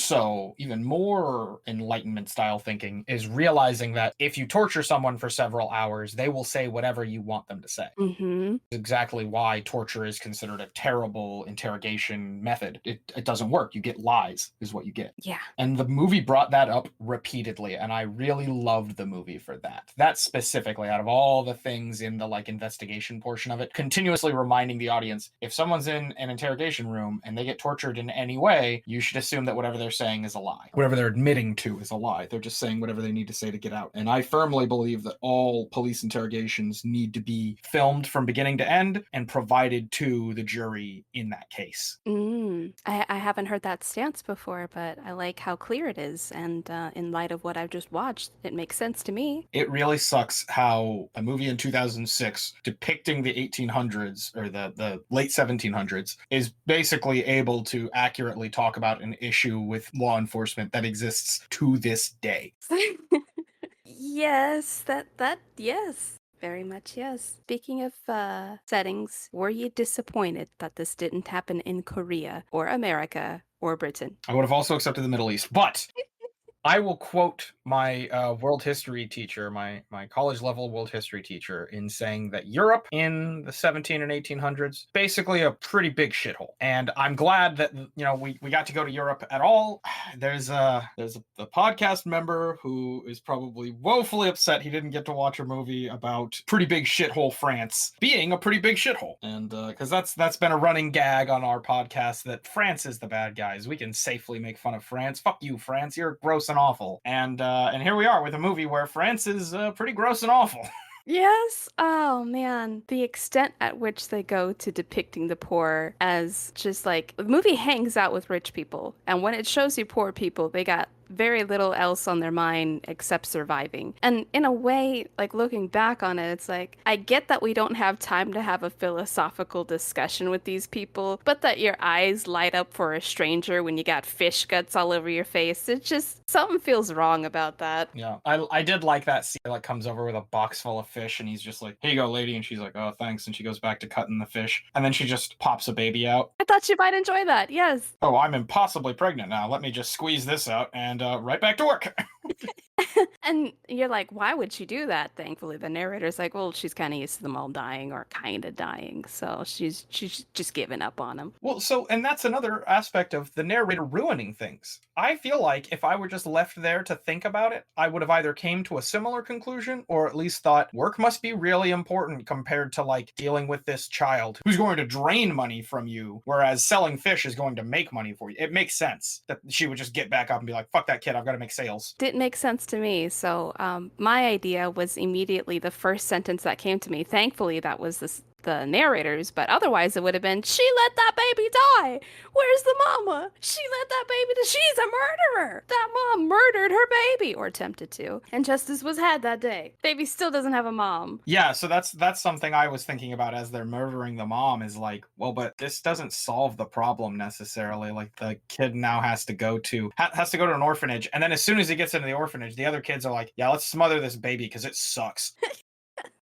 enlightenment style thinking is realizing that if you torture someone for several hours, they will say whatever you want them to say. Mm-hmm. Exactly why torture is considered a terrible interrogation method. It doesn't work. You get lies is what you get. Yeah. And the movie brought that up repeatedly, and I really loved the movie for that. That specifically, out of all the things in the like investigation portion of it, continuously reminding the audience, if someone's in an interrogation room and they get tortured in any way, you should assume that whatever they're saying is a lie. Whatever they're admitting to is a lie. They're just saying whatever they need to say to get out. And I firmly believe that all police interrogations need to be filmed from beginning to end and provided to the jury in that case. I haven't heard that stance before, but I like how clear it is. And in light of what I've just watched, it makes sense to me. It really sucks how a movie in 2006 depicting the 1800s or the late 1700s is basically able to accurately talk about an issue with law enforcement that exists to this day. Yes, yes. Very much, yes. Speaking of settings, were you disappointed that this didn't happen in Korea or America or Britain? I would have also accepted the Middle East, but I will quote my world history teacher, my college level world history teacher, in saying that Europe in the 17 and 1800s, basically a pretty big shithole. And I'm glad that, you know, we got to go to Europe at all. There's a podcast member who is probably woefully upset he didn't get to watch a movie about pretty big shithole France being a pretty big shithole. And because that's been a running gag on our podcast that France is the bad guys. We can safely make fun of France. Fuck you, France. You're gross and awful. And here we are with a movie where France is pretty gross and awful. Yes. Oh man, the extent at which they go to depicting the poor as just like the movie hangs out with rich people, and when it shows you poor people, they got very little else on their mind except surviving. And in a way, like looking back on it, it's like, I get that we don't have time to have a philosophical discussion with these people, but that your eyes light up for a stranger when you got fish guts all over your face, it's just, something feels wrong about that. Yeah, I did like that scene. Like, comes over with a box full of fish and he's just like, here you go, lady. And she's like, oh, thanks. And she goes back to cutting the fish. And then she just pops a baby out. I thought you might enjoy that, yes. Oh, I'm impossibly pregnant now. Let me just squeeze this out and right back to work. And you're like, why would she do that? Thankfully, the narrator's like, well, she's kind of used to them all dying or kind of dying, so she's just giving up on them. Well, so, and that's another aspect of the narrator ruining things. I feel like if I were just left there to think about it, I would have either came to a similar conclusion or at least thought work must be really important compared to like dealing with this child who's going to drain money from you, whereas selling fish is going to make money for you. It makes sense that she would just get back up and be like, fuck that kid, I've got to make sales. Didn't make sense to me, so my idea was immediately the first sentence that came to me. Thankfully, that was the narrator's, but otherwise it would have been, "She let that baby die. Where's the mama? She let that baby die. She's a murderer. That mom murdered her baby, or attempted to, and justice was had that day. Baby still doesn't have a mom." Yeah, so that's something I was thinking about as they're murdering the mom, is like, well, but this doesn't solve the problem necessarily. Like, the kid now has to go to an orphanage, and then as soon as he gets into the orphanage, the other kids are like, yeah, let's smother this baby because it sucks.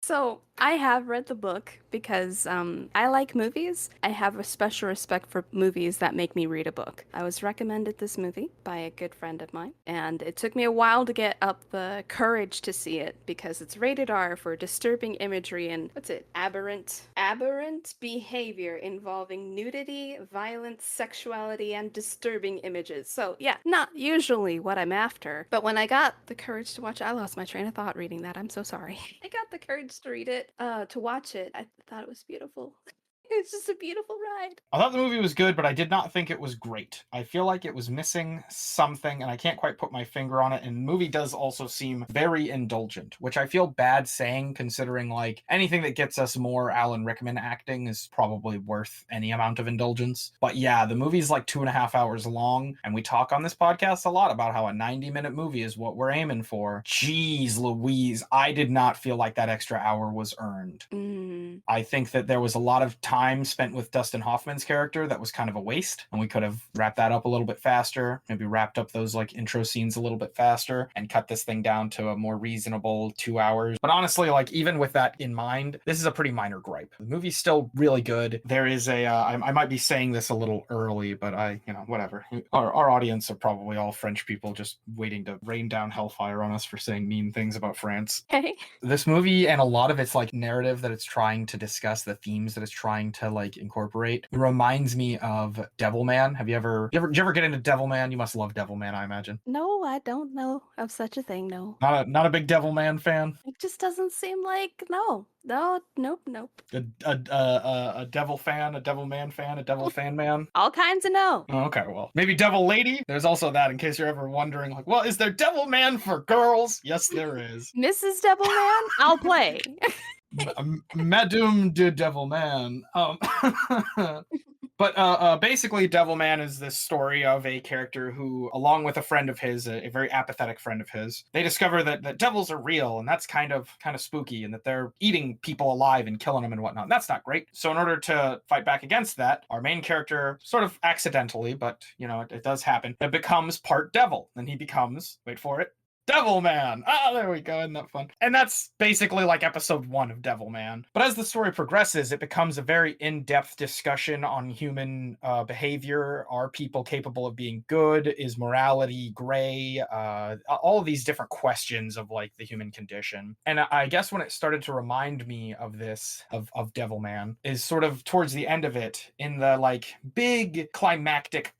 So I have read the book because I like movies. I have a special respect for movies that make me read a book. I was recommended this movie by a good friend of mine, and it took me a while to get up the courage to see it because it's rated R for disturbing imagery and aberrant behavior involving nudity, violence, sexuality, and disturbing images. So yeah, not usually what I'm after. But when I got the courage to watch, I lost my train of thought reading that. I'm so sorry. I got the courage to read it, to watch it. I thought it was beautiful. It's just a beautiful ride. I thought the movie was good, but I did not think it was great. I feel like it was missing something, and I can't quite put my finger on it. And the movie does also seem very indulgent, which I feel bad saying, considering like anything that gets us more Alan Rickman acting is probably worth any amount of indulgence. But yeah, the movie's like 2.5 hours long, and we talk on this podcast a lot about how a 90-minute movie is what we're aiming for. Jeez Louise, I did not feel like that extra hour was earned. I think that there was a lot of time spent with Dustin Hoffman's character that was kind of a waste, and we could have wrapped that up a little bit faster, maybe wrapped up those like intro scenes a little bit faster and cut this thing down to a more reasonable 2 hours. But honestly, like, even with that in mind, this is a pretty minor gripe. The movie's still really good. There is I might be saying this a little early, but whatever. Our audience are probably all French people just waiting to rain down hellfire on us for saying mean things about France. Okay. This movie and a lot of its like narrative that it's trying to discuss, the themes that it's trying to like incorporate, reminds me of Devilman. Did you ever get into Devilman? You must love Devilman, I imagine. No, I don't know of such a thing, no. Not a big Devilman fan. It just doesn't seem like, no. No, nope. A devil fan, a Devilman fan, a devil fan man. All kinds of no. Oh, okay, well, maybe Devil Lady. There's also that, in case you're ever wondering, like, well, is there Devilman for girls? Yes, there is. Mrs. Devilman, I'll play. Madame de Devilman. But basically, Devilman is this story of a character who, along with a friend of his, a very apathetic friend of his, they discover that devils are real, and that's kind of spooky, and that they're eating people alive and killing them and whatnot. And that's not great. So in order to fight back against that, our main character, sort of accidentally, but it does happen, it becomes part devil, and he becomes, wait for it, Devilman! Ah, there we go, isn't that fun? And that's basically like episode 1 of Devilman. But as the story progresses, it becomes a very in-depth discussion on human behavior. Are people capable of being good? Is morality gray? All of these different questions of like the human condition. And I guess when it started to remind me of this, of Devilman, is sort of towards the end of it, in the like big climacteric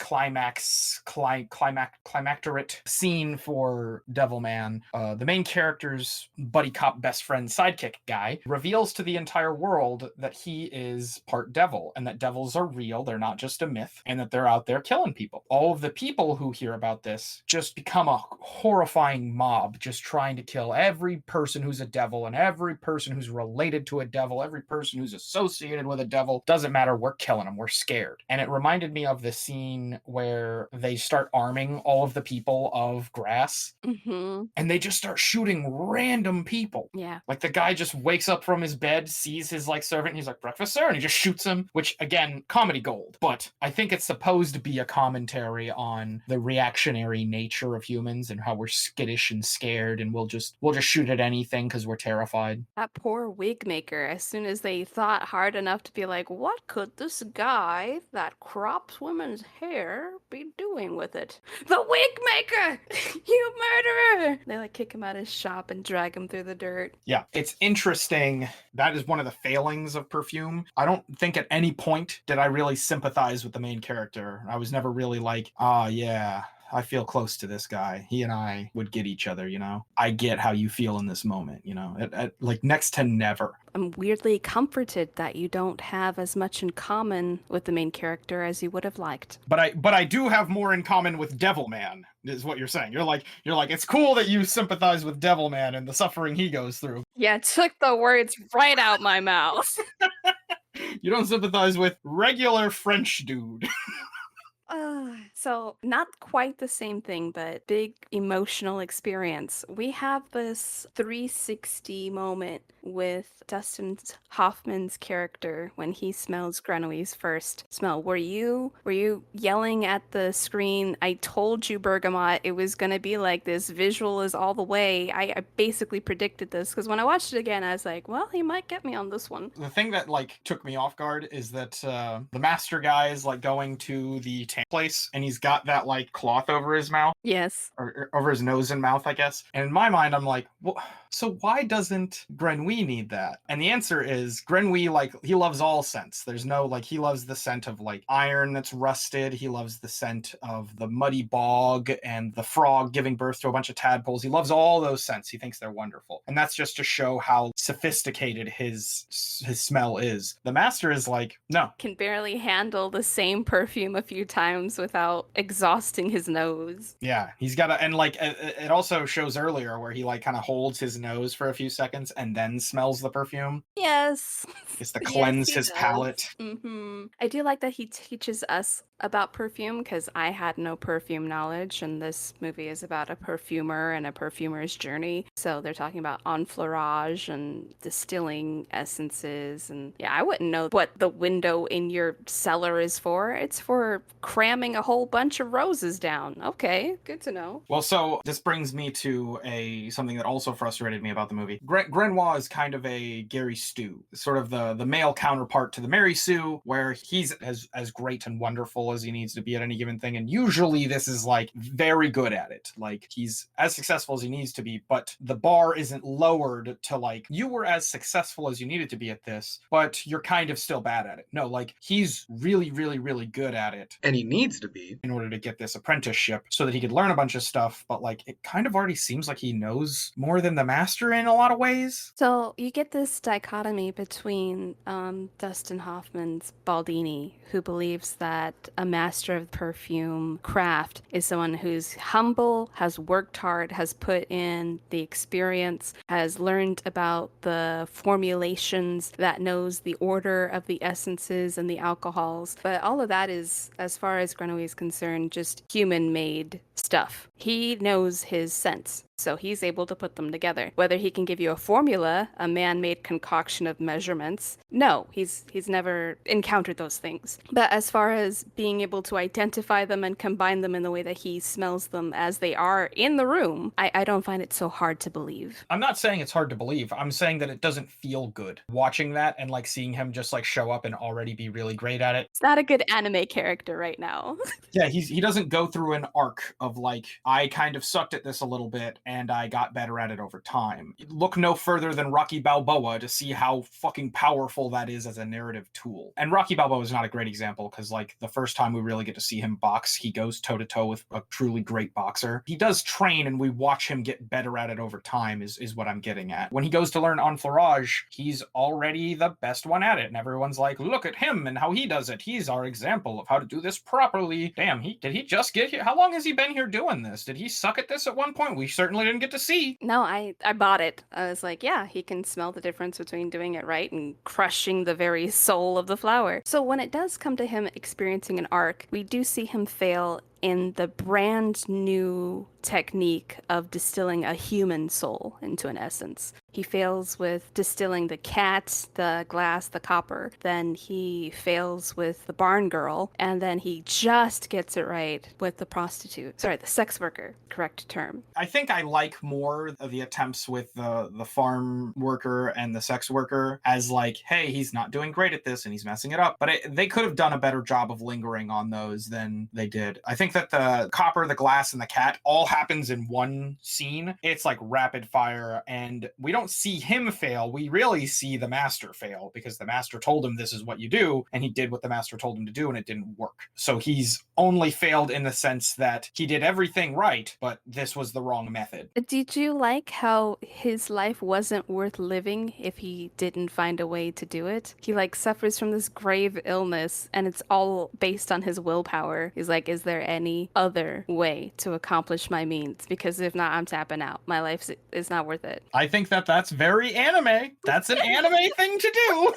scene for Devilman. The main character's buddy cop best friend sidekick guy reveals to the entire world that he is part devil, and that devils are real, they're not just a myth, and that they're out there killing people. All of the people who hear about this just become a horrifying mob, just trying to kill every person who's a devil, and every person who's related to a devil, every person who's associated with a devil. Doesn't matter, we're killing them, we're scared. And it reminded me of the scene where they start arming all of the people of Grass. And they just start shooting random people. Yeah. Like, the guy just wakes up from his bed, sees his like servant, and he's like, "Breakfast, sir?" And he just shoots him, which, again, comedy gold. But I think it's supposed to be a commentary on the reactionary nature of humans and how we're skittish and scared, and we'll just shoot at anything because we're terrified. That poor wig maker, as soon as they thought hard enough to be like, what could this guy that crops women's hair be doing with it? The wig maker! You murderer! They like kick him out of his shop and drag him through the dirt. Yeah, it's interesting. That is one of the failings of Perfume. I don't think at any point did I really sympathize with the main character. I was never really like, yeah, I feel close to this guy. He and I would get each other, I get how you feel in this moment, like next to never. I'm weirdly comforted that you don't have as much in common with the main character as you would have liked. But I do have more in common with Devilman, is what you're saying. You're like, it's cool that you sympathize with Devilman and the suffering he goes through. Yeah, took the words right out my mouth. You don't sympathize with regular French dude. So not quite the same thing, but big emotional experience. We have this 360 moment with Dustin Hoffman's character when he smells Grenouille's first smell. Were you yelling at the screen, "I told you, Bergamot, it was gonna be like this. Visual is all the way." I basically predicted this because when I watched it again, I was like, well, he might get me on this one. The thing that like took me off guard is that the master guy is like going to the tank place and he's got that like cloth over his mouth. Yes. Or over his nose and mouth, I guess. And in my mind, I'm like, well, so why doesn't Grenouille need that? And the answer is Grenouille, like, he loves all scents. There's no, like, he loves the scent of, like, iron that's rusted. He loves the scent of the muddy bog and the frog giving birth to a bunch of tadpoles. He loves all those scents. He thinks they're wonderful. And that's just to show how sophisticated his smell is. The master is like, no. Can barely handle the same perfume a few times without exhausting his nose. Yeah, he's got to, and like it also shows earlier where he like kind of holds his nose for a few seconds and then smells the perfume. Yes. It's to cleanse his palate. I do like that he teaches us about perfume because I had no perfume knowledge, and this movie is about a perfumer and a perfumer's journey. So they're talking about enfleurage and distilling essences, and yeah, I wouldn't know what the window in your cellar is for. It's for cramming a whole bunch of roses down. Okay, good to know. Well, so this brings me to something that also frustrated me about the movie. Grenoir is kind of a Gary Stu, sort of the male counterpart to the Mary Sue, where he's as great and wonderful as he needs to be at any given thing. And usually this is like very good at it. Like he's as successful as he needs to be, but the bar isn't lowered to like, you were as successful as you needed to be at this, but you're kind of still bad at it. No, like he's really, really, really good at it. And he needs to be. In order to get this apprenticeship so that he could learn a bunch of stuff. But like, it kind of already seems like he knows more than the master in a lot of ways. So you get this dichotomy between Dustin Hoffman's Baldini, who believes that a master of perfume craft is someone who's humble, has worked hard, has put in the experience, has learned about the formulations, that knows the order of the essences and the alcohols. But all of that is, as far as Grenouille is concerned, just human-made stuff. He knows his scents, so he's able to put them together. Whether he can give you a formula, a man-made concoction of measurements, no, he's never encountered those things. But as far as being able to identify them and combine them in the way that he smells them as they are in the room, I don't find it so hard to believe. I'm not saying it's hard to believe. I'm saying that it doesn't feel good watching that and like seeing him just like show up and already be really great at it. It's not a good anime character right now. Yeah, he doesn't go through an arc of like, I kind of sucked at this a little bit and I got better at it over time. Look no further than Rocky Balboa to see how fucking powerful that is as a narrative tool. And Rocky Balboa is not a great example because like the first time we really get to see him box, he goes toe to toe with a truly great boxer. He does train and we watch him get better at it over time is what I'm getting at. When he goes to learn enfleurage, he's already the best one at it. And everyone's like, look at him and how he does it. He's our example of how to do this properly. Damn, did he just get here? How long has he been here doing this? Did he suck at this at one point? We certainly didn't get to see. No, I bought it. I was like, yeah, he can smell the difference between doing it right and crushing the very soul of the flower. So when it does come to him experiencing an arc, we do see him fail in the brand new technique of distilling a human soul into an essence. He fails with distilling the cat, the glass, the copper. Then he fails with the barn girl. And then he just gets it right with the prostitute. Sorry, the sex worker, correct term. I think I like more of the attempts with the farm worker and the sex worker as like, hey, he's not doing great at this and he's messing it up. But they could have done a better job of lingering on those than they did. I think think that the copper, the glass, and the cat all happens in one scene. It's like rapid fire, and we don't see him fail. We really see the master fail because the master told him this is what you do, and he did what the master told him to do, and it didn't work. So he's only failed in the sense that he did everything right, but this was the wrong method. Did you like how his life wasn't worth living if he didn't find a way to do it? He like suffers from this grave illness and it's all based on his willpower. He's like, is there any other way to accomplish my means? Because if not, I'm tapping out. My life is not worth it. I think that that's very anime. That's an anime thing to do.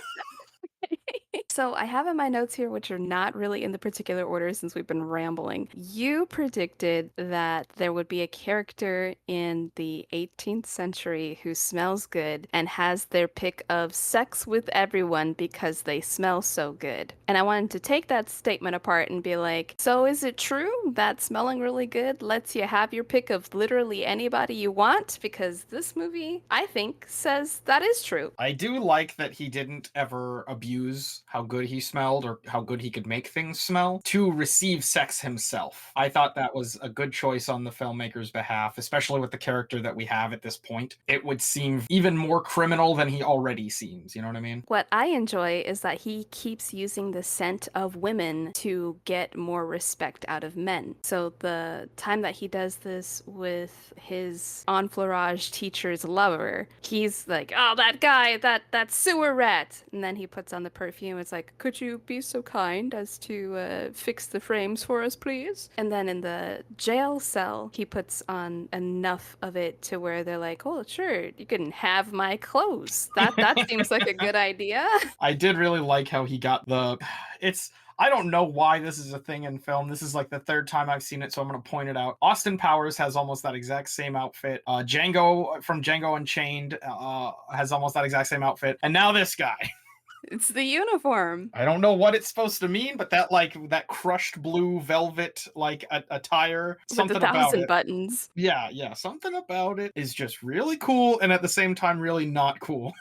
So I have in my notes here, which are not really in the particular order since we've been rambling. You predicted that there would be a character in the 18th century who smells good and has their pick of sex with everyone because they smell so good. And I wanted to take that statement apart and be like, so is it true that smelling really good lets you have your pick of literally anybody you want? Because this movie, I think, says that is true. I do like that he didn't ever abuse how good he smelled or how good he could make things smell to receive sex himself. I thought that was a good choice on the filmmaker's behalf, especially with the character that we have at this point. It would seem even more criminal than he already seems, you know what I mean? What I enjoy is that he keeps using the scent of women to get more respect out of men. So the time that he does this with his enfleurage teacher's lover, he's like, oh, that guy, that sewer rat. And then he puts on the perfume. It's like, could you be so kind as to fix the frames for us, please? And then in the jail cell, he puts on enough of it to where they're like, oh, sure, you can have my clothes. That seems like a good idea. I did really like how he got I don't know why this is a thing in film. This is like the third time I've seen it, so I'm going to point it out. Austin Powers has almost that exact same outfit. Django from Django Unchained has almost that exact same outfit. And now this guy. It's the uniform. I don't know what it's supposed to mean, but that crushed blue velvet attire, something With the about thousand it. buttons. Yeah, something about it is just really cool and at the same time really not cool.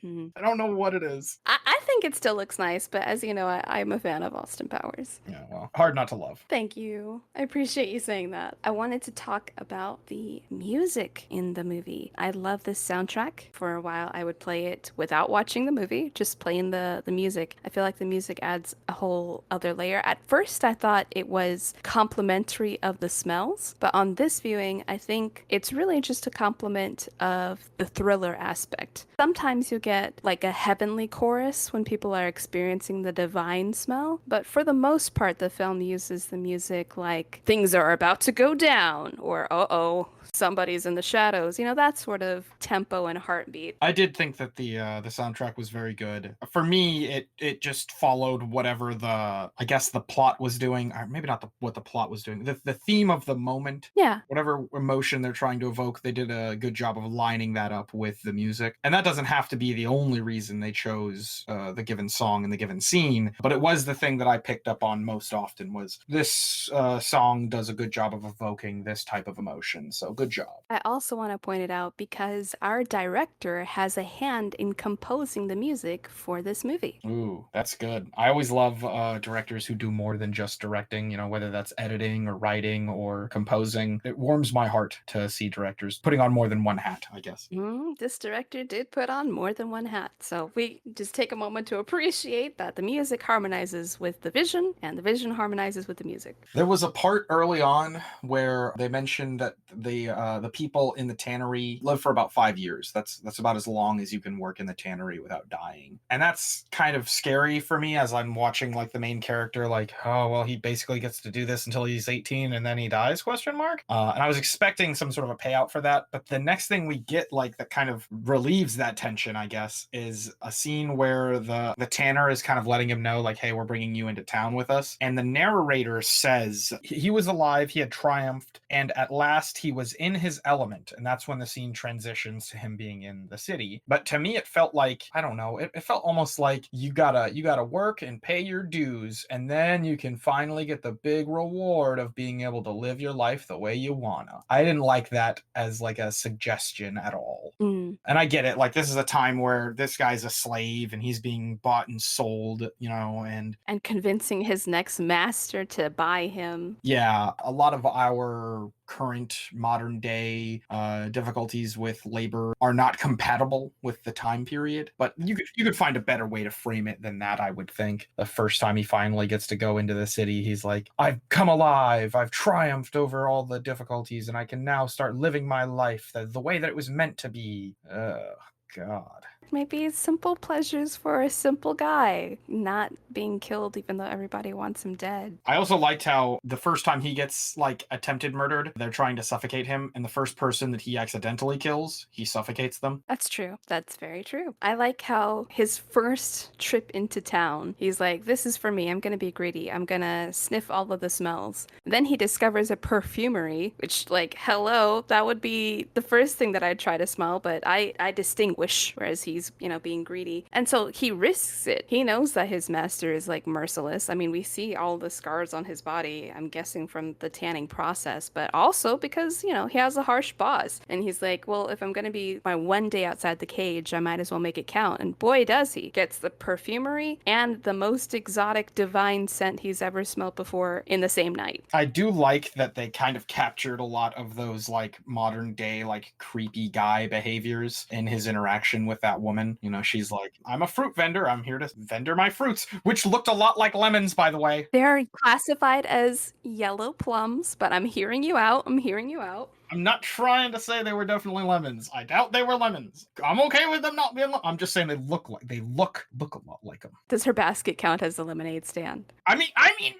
Hmm. I don't know what it is. I think it still looks nice, but as you know, I'm a fan of Austin Powers. Yeah, well, hard not to love. Thank you. I appreciate you saying that. I wanted to talk about the music in the movie. I love this soundtrack. For a while, I would play it without watching the movie, just playing the music. I feel like the music adds a whole other layer. At first, I thought it was complimentary of the smells, but on this viewing, I think it's really just a compliment of the thriller aspect. Sometimes you get like a heavenly chorus when people are experiencing the divine smell, but for the most part, the film uses the music like things are about to go down or uh-oh, somebody's in the shadows, that sort of tempo and heartbeat. I did think that the soundtrack was very good. For me, it just followed whatever I guess the plot was doing, or maybe not what the plot was doing. The theme of the moment, Yeah. whatever emotion they're trying to evoke, they did a good job of lining that up with the music. And that doesn't have to be the only reason they chose the given song in the given scene, but it was the thing that I picked up on most often was this song does a good job of evoking this type of emotion. So good job. I also want to point it out because our director has a hand in composing the music for this movie. Ooh, that's good. I always love directors who do more than just directing, whether that's editing or writing or composing. It warms my heart to see directors putting on more than one hat, I guess. This director did put on more than one hat. So we just take a moment to appreciate that the music harmonizes with the vision and the vision harmonizes with the music. There was a part early on where they mentioned that the people in the tannery live for about 5 years. That's about as long as you can work in the tannery without dying. And that's kind of scary for me as I'm watching like the main character, like, oh, well, he basically gets to do this until he's 18 and then he dies, question mark. And I was expecting some sort of a payout for that. But the next thing we get like that kind of relieves that tension, I guess, is a scene where the tanner is kind of letting him know like, hey, we're bringing you into town with us. And the narrator says he was alive, he had triumphed, and at last he was in his element. And that's when the scene transitions to him being in the city. But to me, it felt like, I don't know, it felt almost like you gotta work and pay your dues, and then you can finally get the big reward of being able to live your life the way you wanna. I didn't like that as like a suggestion at all. And I get it, like this is a time where this guy's a slave and he's being being bought and sold, And convincing his next master to buy him. yeah, a lot of our current modern day difficulties with labor are not compatible with the time period. But you could find a better way to frame it than that, I would think. The first time he finally gets to go into the city, he's like, "I've come alive. I've triumphed over all the difficulties, and I can now start living my life the way that it was meant to be." God. Maybe simple pleasures for a simple guy, not being killed even though everybody wants him dead. I also liked how the first time he gets like attempted murdered, they're trying to suffocate him, and the first person that he accidentally kills, he suffocates them. That's true. That's very true. I like how his first trip into town, he's like, this is for me. I'm going to be greedy. I'm going to sniff all of the smells. Then he discovers a perfumery, which, like, hello, that would be the first thing that I'd try to smell, but I distinguish, whereas he's, being greedy. And so he risks it. He knows that his master is, like, merciless. I mean, we see all the scars on his body, I'm guessing from the tanning process, but also because, he has a harsh boss. And he's like, well, if I'm going to be my one day outside the cage, I might as well make it count. And boy, does he. Gets the perfumery and the most exotic divine scent he's ever smelled before in the same night. I do like that they kind of captured a lot of those like modern day like creepy guy behaviors in his interaction with that woman. She's like, "I'm a fruit vendor. I'm here to vendor my fruits," which looked a lot like lemons, by the way. They're classified as yellow plums, but I'm hearing you out. I'm hearing you out. I'm not trying to say they were definitely lemons. I doubt they were lemons. I'm okay with them not being. I'm just saying they look a lot like them. Does her basket count as a lemonade stand? I mean,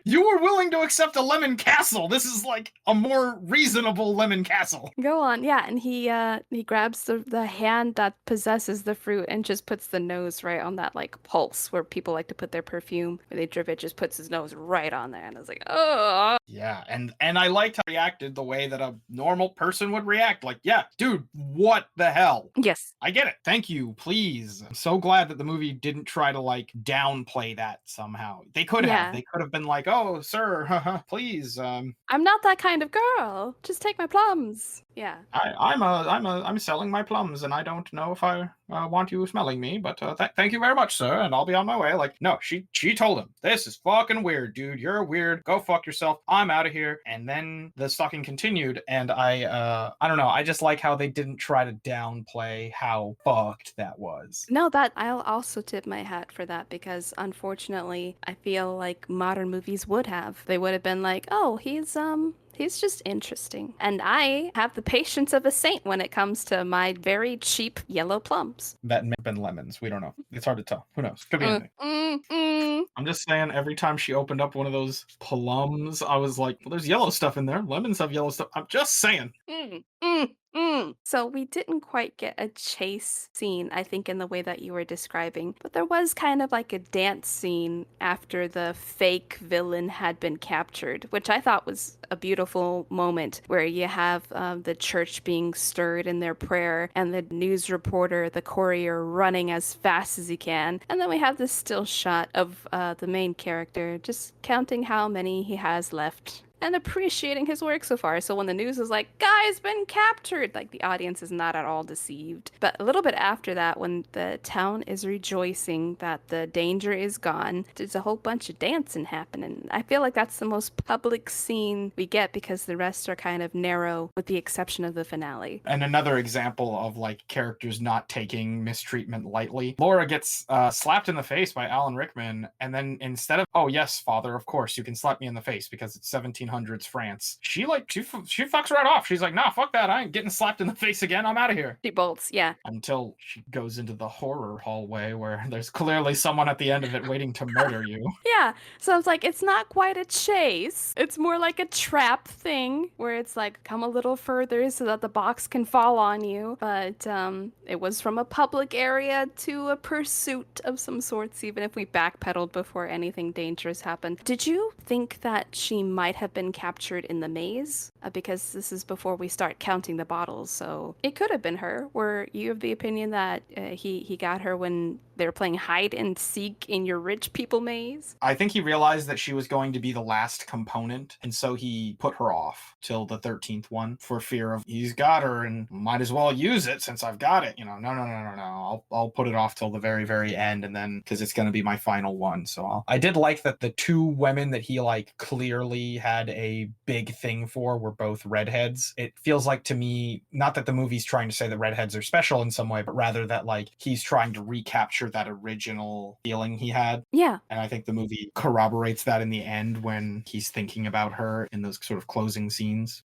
you were willing to accept a lemon castle. This is like a more reasonable lemon castle. Go on, yeah, and he grabs the hand that possesses the fruit and just puts the nose right on that like pulse where people like to put their perfume. Where they drip it, just puts his nose right on there, and I was like, oh. Yeah, and I liked how he reacted the way that a normal person would react. Like, yeah, dude, what the hell? Yes. I get it. Thank you, please. I'm so glad that the movie didn't try to like downplay that somehow. They could have. They could have been like, "Oh, sir, please." I'm not that kind of girl. Just take my plums. Yeah. I'm selling my plums, and I don't know if I want you smelling me, but thank you very much, sir, and I'll be on my way. Like, no, she told him, "This is fucking weird, dude. You're weird. Go fuck yourself. I'm out of here." And then the stalking continued, and I don't know. I just like how they didn't try to downplay how fucked that was. No, that I'll also tip my hat for that because unfortunately, I feel like modern movies would have. They would have been like, "Oh, he's just interesting." And I have the patience of a saint when it comes to my very cheap yellow plums. That may have been lemons. We don't know. It's hard to tell. Who knows? Could be anything. I'm just saying, every time she opened up one of those plums, I was like, well, there's yellow stuff in there. Lemons have yellow stuff. I'm just saying. So we didn't quite get a chase scene, I think, in the way that you were describing, but there was kind of like a dance scene after the fake villain had been captured, which I thought was a beautiful moment where you have the church being stirred in their prayer and the news reporter, the courier, running as fast as he can. And then we have this still shot of the main character just counting how many he has left and appreciating his work so far. So when the news is like, "Guy's been captured," like the audience is not at all deceived. But a little bit after that, when the town is rejoicing that the danger is gone, there's a whole bunch of dancing happening. I feel like that's the most public scene we get because the rest are kind of narrow with the exception of the finale. And another example of like characters not taking mistreatment lightly. Laura gets slapped in the face by Alan Rickman, and then instead of, "Oh yes, father, of course you can slap me in the face because it's 1700s France," she fucks right off. She's like, "Nah, fuck that. I ain't getting slapped in the face again. I'm out of here." She bolts, yeah. Until she goes into the horror hallway where there's clearly someone at the end of it waiting to murder you. Yeah. So I was like, it's not quite a chase. It's more like a trap thing where it's like, come a little further so that the box can fall on you. But it was from a public area to a pursuit of some sorts, even if we backpedaled before anything dangerous happened. Did you think that she might have been captured in the maze? Because this is before we start counting the bottles, so it could have been her. Were you of the opinion that he got her when they're playing hide and seek in your rich people maze. I think he realized that she was going to be the last component, and so he put her off till the 13th one for fear of he's got her and might as well use it since I've got it. No. I'll put it off till the very, very end, and then because it's going to be my final one. So I did like that the two women that he like clearly had a big thing for were both redheads. It feels like to me, not that the movie's trying to say that redheads are special in some way, but rather that like he's trying to recapture that original feeling he had. Yeah. And I think the movie corroborates that in the end when he's thinking about her in those sort of closing scenes.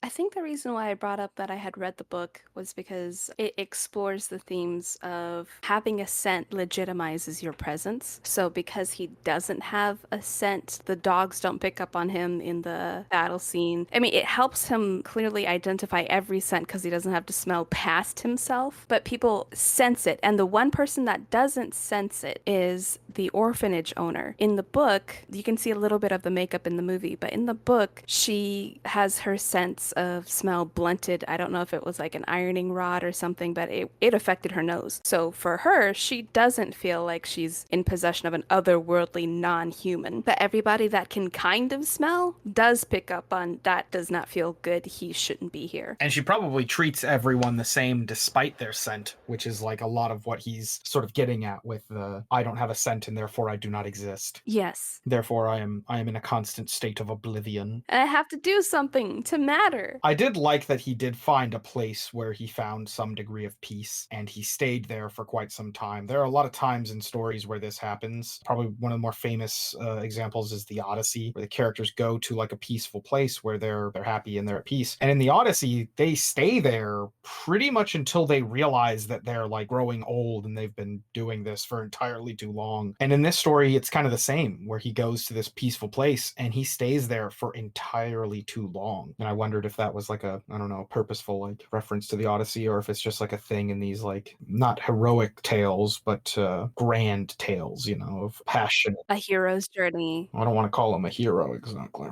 I think the reason why I brought up that I had read the book was because it explores the themes of having a scent legitimizes your presence. So because he doesn't have a scent, the dogs don't pick up on him in the battle scene. I mean, it helps him clearly identify every scent because he doesn't have to smell past himself, but people sense it. And the one person that doesn't sense it is the orphanage owner. In the book, you can see a little bit of the makeup in the movie, but in the book, she has her sense of smell blunted. I don't know if it was like an ironing rod or something, but it affected her nose. So for her, she doesn't feel like she's in possession of an otherworldly non-human. But everybody that can kind of smell does pick up on that does not feel good. He shouldn't be here. And she probably treats everyone the same despite their scent, which is like a lot of what he's sort of getting at with the I don't have a scent and therefore I do not exist. Yes. Therefore I am in a constant state of oblivion. And I have to do something to matter. I did like that he did find a place where he found some degree of peace and he stayed there for quite some time. There are a lot of times in stories where this happens. Probably one of the more famous examples is the Odyssey, where the characters go to like a peaceful place where they're happy and they're at peace. And in the Odyssey, they stay there pretty much until they realize that they're like growing old and they've been doing this for entirely too long. And in this story, it's kind of the same, where he goes to this peaceful place and he stays there for entirely too long. And I wondered if that was like a, I don't know, purposeful like reference to the Odyssey, or if it's just like a thing in these like not heroic tales, but grand tales, you know, of passion. A hero's journey. I don't want to call him a hero exactly.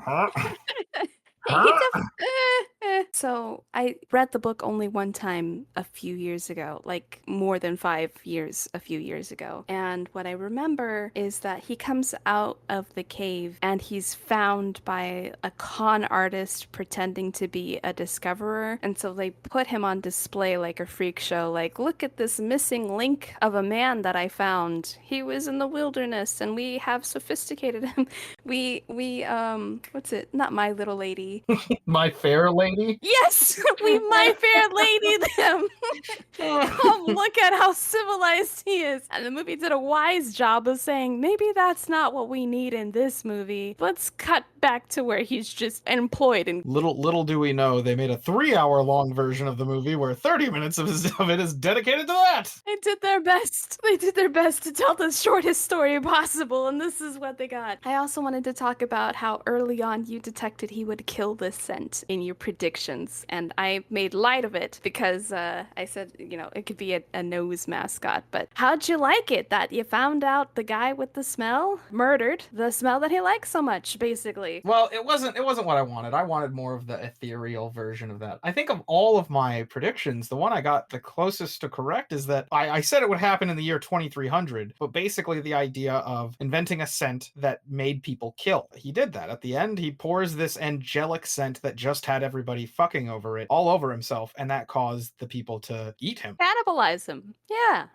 So I read the book only one time a few years ago, like more than 5 years, a few years ago. And what I remember is that he comes out of the cave and he's found by a con artist pretending to be a discoverer. And so they put him on display like a freak show, like, look at this missing link of a man that I found. He was in the wilderness and we have sophisticated him. What's it? Not My Little Lady. My Fair Lady? Yes, we My Fair Lady them. Come look at how civilized he is. And the movie did a wise job of saying, maybe that's not what we need in this movie. Let's cut back to where he's just employed. And little do we know, they made a 3-hour long version of the movie where 30 minutes of it is dedicated to that. they did their best. They did their best to tell the shortest story possible, and this is what they got. I also wanted to talk about how early on you detected he would kill this scent in your predictions, and I made light of it because I said, you know, it could be a nose mascot. But how'd you like it that you found out the guy with the smell murdered the smell that he likes so much, basically? Well, it wasn't what I wanted. I wanted more of the ethereal version of that. I think of all of my predictions, the one I got the closest to correct is that I said it would happen in the year 2300, but basically the idea of inventing a scent that made people kill. He did that. At the end, he pours this angelic scent that just had everybody fucking over it, all over himself, and that caused the people to eat him. Cannibalize him. Yeah.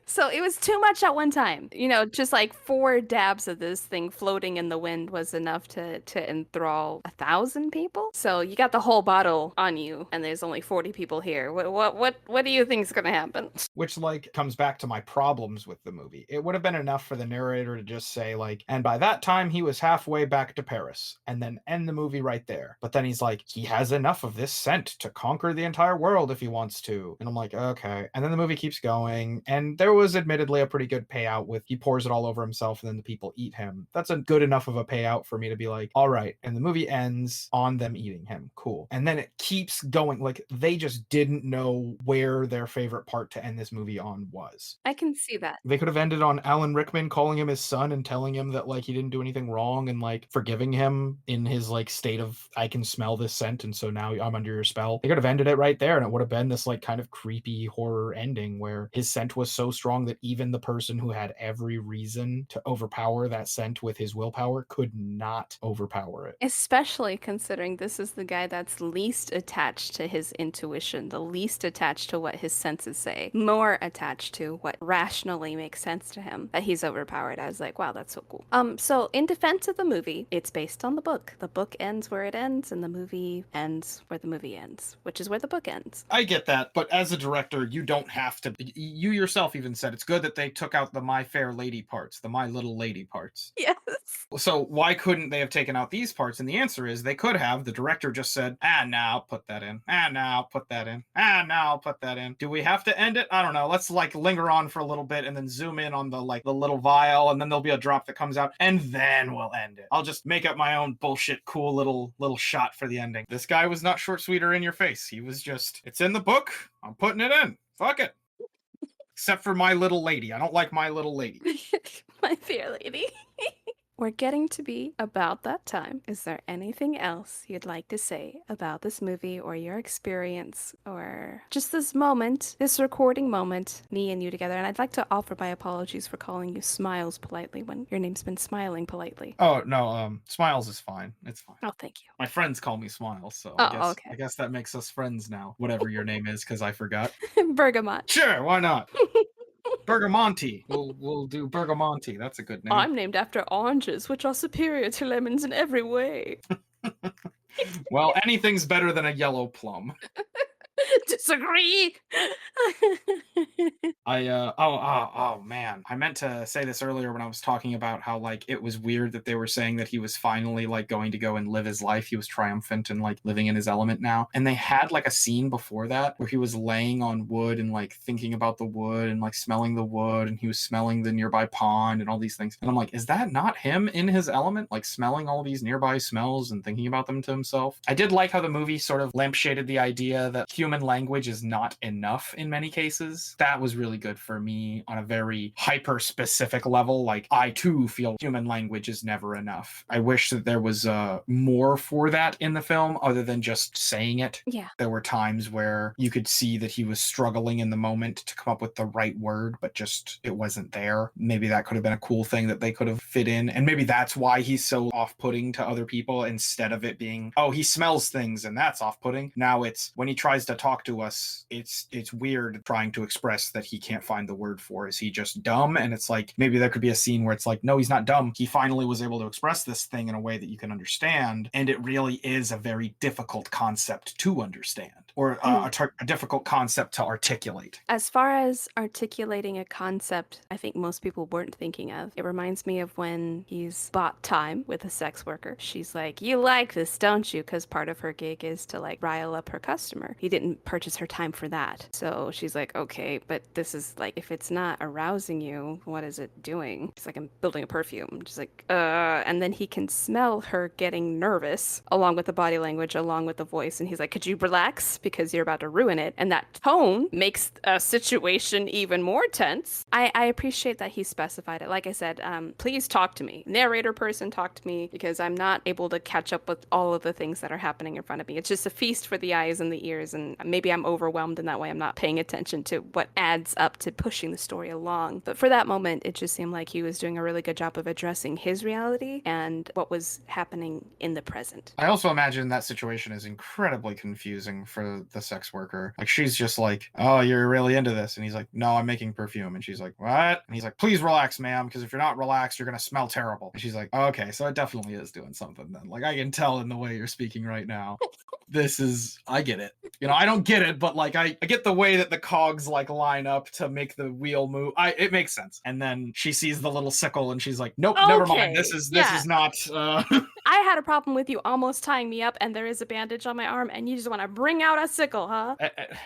So it was too much at one time. You know, just like 4 dabs of this thing floating in the wind was enough to enthrall 1,000 people. So you got the whole bottle on you, and there's only 40 people here. What do you think's gonna happen? Which like comes back to my problems with the movie. It would have been enough for the narrator to just say like, and by that time he was halfway back to Paris, and then end the movie right there. But then he's like, he has enough of this scent to conquer the entire world if he wants to. And I'm like, okay. And then the movie keeps going, and there was admittedly a pretty good payout with he pours it all over himself and then the people eat him. That's a good enough of a payout for me to be like, all right. And the movie ends on them eating him. Cool. And then it keeps going. Like they just didn't know where their favorite part to end this movie on was. I can see that. They could have ended on Alan Rickman calling him his son and telling him that like he didn't do anything wrong and like forgiving him in his like state of I can smell this scent and so now I'm under your spell. They could have ended it right there and it would have been this like kind of creepy horror ending where his scent was so strong strong that even the person who had every reason to overpower that scent with his willpower could not overpower it. Especially considering this is the guy that's least attached to his intuition, the least attached to what his senses say, more attached to what rationally makes sense to him, that he's overpowered. I was like, wow, that's so cool. So in defense of the movie, it's based on the book. The book ends where it ends, and the movie ends where the movie ends, which is where the book ends. I get that, but as a director, you don't have to. You yourself even said it's good that they took out the My Fair Lady parts, the My Little Lady parts. Yes. So why couldn't they have taken out these parts? And the answer is they could have. The director just said, now I'll put that in. Now I'll put that in. Now I'll put that in. Do we have to end it? I don't know. Let's like linger on for a little bit and then zoom in on the little vial, and then there'll be a drop that comes out, and then we'll end it. I'll just make up my own bullshit cool little shot for the ending. This guy was not short, sweet, or in your face. He was just, it's in the book. I'm putting it in. Fuck it. Except for My Little Lady. I don't like My Little Lady. My fair lady. We're getting to be about that time. Is there anything else you'd like to say about this movie or your experience or just this moment, this recording moment, me and you together? And I'd like to offer my apologies for calling you Smiles politely when your name's been Smiling politely. Oh no, Smiles is fine. It's fine. Oh, thank you. My friends call me Smiles, so Oh, I guess that makes us friends now. Whatever your name is, because I forgot. okay. Bergamot. Sure, why not? Bergamonte. We'll do Bergamonte. That's a good name. I'm named after oranges, which are superior to lemons in every way. Well, anything's better than a yellow plum. Disagree. Oh man, I meant to say this earlier when I was talking about how like it was weird that they were saying that he was finally like going to go and live his life. He was triumphant and like living in his element now. And they had like a scene before that where he was laying on wood and like thinking about the wood and like smelling the wood, and he was smelling the nearby pond and all these things. And I'm like, is that not him in his element, like smelling all these nearby smells and thinking about them to himself? I did like how the movie sort of lampshaded the idea that human language is not enough in many cases. That was really good for me on a very hyper specific level. Like, I too feel human language is never enough. I wish that there was more for that in the film other than just saying it. Yeah. There were times where you could see that he was struggling in the moment to come up with the right word, but just it wasn't there. Maybe that could have been a cool thing that they could have fit in. And maybe that's why he's so off-putting to other people, instead of it being, oh, he smells things and that's off-putting. Now it's when he tries to talk to us, it's weird trying to express that he can't find the word for. Is he just dumb? And it's like, maybe there could be a scene where it's like, no, he's not dumb. He finally was able to express this thing in a way that you can understand. And it really is a very difficult concept to understand, or a difficult concept to articulate. As far as articulating a concept I think most people weren't thinking of, it reminds me of when he's bought time with a sex worker. She's like, you like this, don't you? Because part of her gig is to like rile up her customer. He didn't purchase her time for that. So she's like, okay, but this is like, if it's not arousing you, what is it doing? He's like, I'm building a perfume. She's like, and then he can smell her getting nervous along with the body language, along with the voice. And he's like, could you relax? Because you're about to ruin it. And that tone makes a situation even more tense. I appreciate that he specified it. Like I said, please talk to me. Narrator person, talk to me, because I'm not able to catch up with all of the things that are happening in front of me. It's just a feast for the eyes and the ears. And maybe I'm overwhelmed in that way. I'm not paying attention to what adds up to pushing the story along. But for that moment, it just seemed like he was doing a really good job of addressing his reality and what was happening in the present. I also imagine that situation is incredibly confusing for the sex worker. Like, she's just like, oh, you're really into this. And he's like, no, I'm making perfume. And she's like, what? And he's like, please relax, ma'am, because if you're not relaxed, you're going to smell terrible. And she's like, oh, okay, so it definitely is doing something then. Like, I can tell in the way you're speaking right now. I get it. You know, I don't get it, but like, I get the way that the cogs like line up to make the wheel move. It makes sense. And then she sees the little sickle and she's like, nope, never mind. This is not, I had a problem with you almost tying me up and there is a bandage on my arm and you just want to bring out a sickle, huh?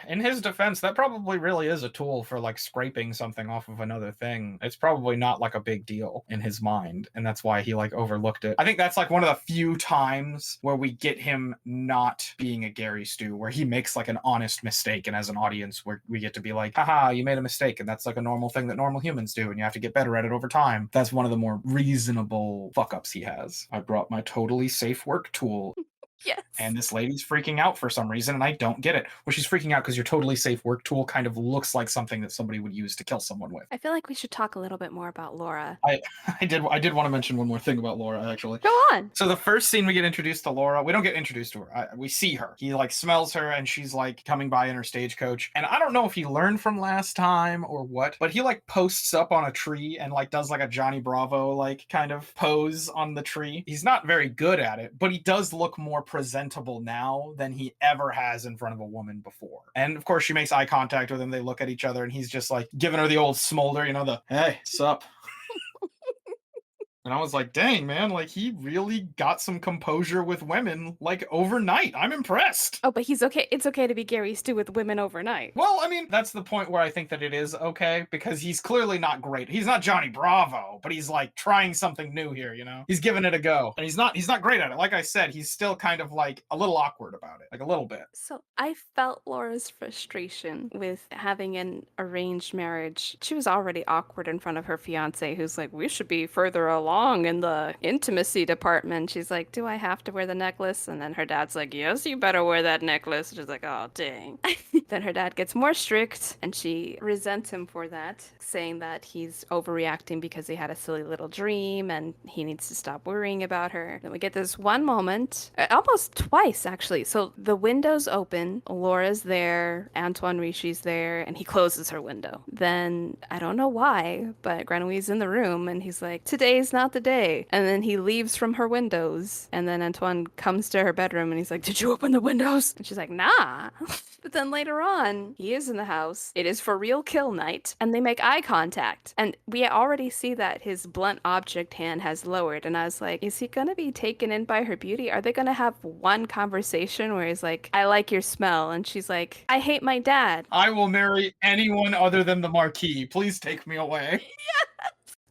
In his defense, that probably really is a tool for like scraping something off of another thing. It's probably not like a big deal in his mind, and that's why he like overlooked it. I think that's like one of the few times where we get him not being a Gary Stu, where he makes like an honest mistake, and as an audience where we get to be like, haha, you made a mistake, and that's like a normal thing that normal humans do, and you have to get better at it over time. That's one of the more reasonable fuck-ups he has. I brought my totally safe work tool. Yes. And this lady's freaking out for some reason, and I don't get it. Well, she's freaking out because your totally safe work tool kind of looks like something that somebody would use to kill someone with. I feel like we should talk a little bit more about Laura. I did want to mention one more thing about Laura, actually. Go on. So the first scene we get introduced to Laura, we don't get introduced to her. We see her. He like smells her, and she's like coming by in her stagecoach. And I don't know if he learned from last time or what, but he like posts up on a tree and like does like a Johnny Bravo like kind of pose on the tree. He's not very good at it, but he does look more presentable now than he ever has in front of a woman before. And of course, she makes eye contact with him. They look at each other, and he's just like giving her the old smolder, you know, the hey, sup. And I was like, dang, man, like he really got some composure with women like overnight. I'm impressed. Oh, but he's okay. It's okay to be Gary Stu with women overnight. Well, I mean, that's the point where I think that it is okay, because he's clearly not great. He's not Johnny Bravo, but he's like trying something new here, you know? He's giving it a go. And he's not great at it. Like I said, he's still kind of like a little awkward about it, like a little bit. So I felt Laura's frustration with having an arranged marriage. She was already awkward in front of her fiance, who's like, we should be further along in the intimacy department. She's like, do I have to wear the necklace? And then her dad's like, yes, you better wear that necklace. She's like, oh, dang. Then her dad gets more strict, and she resents him for that, saying that he's overreacting because he had a silly little dream and he needs to stop worrying about her. Then we get this one moment, almost twice actually. So the window's open, Laura's there, Antoine Rishi's there, and he closes her window. Then I don't know why, but Grenouille's in the room and he's like, today's not the day. And then he leaves from her windows, and then Antoine comes to her bedroom and he's like, did you open the windows? And she's like, nah. But then later on, he is in the house. It is for real kill night, and they make eye contact. And we already see that his blunt object hand has lowered. And I was like, is he gonna be taken in by her beauty? Are they gonna have one conversation where he's like, I like your smell? And she's like, I hate my dad. I will marry anyone other than the Marquis. Please take me away.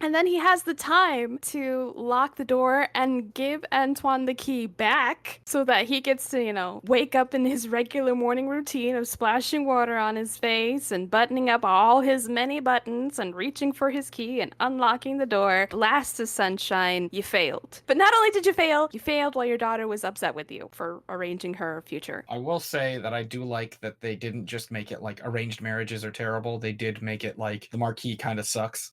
And then he has the time to lock the door and give Antoine the key back so that he gets to, wake up in his regular morning routine of splashing water on his face and buttoning up all his many buttons and reaching for his key and unlocking the door. Blast of sunshine, you failed. But not only did you failed while your daughter was upset with you for arranging her future. I will say that I do like that they didn't just make it like arranged marriages are terrible. They did make it like the Marquis kind of sucks.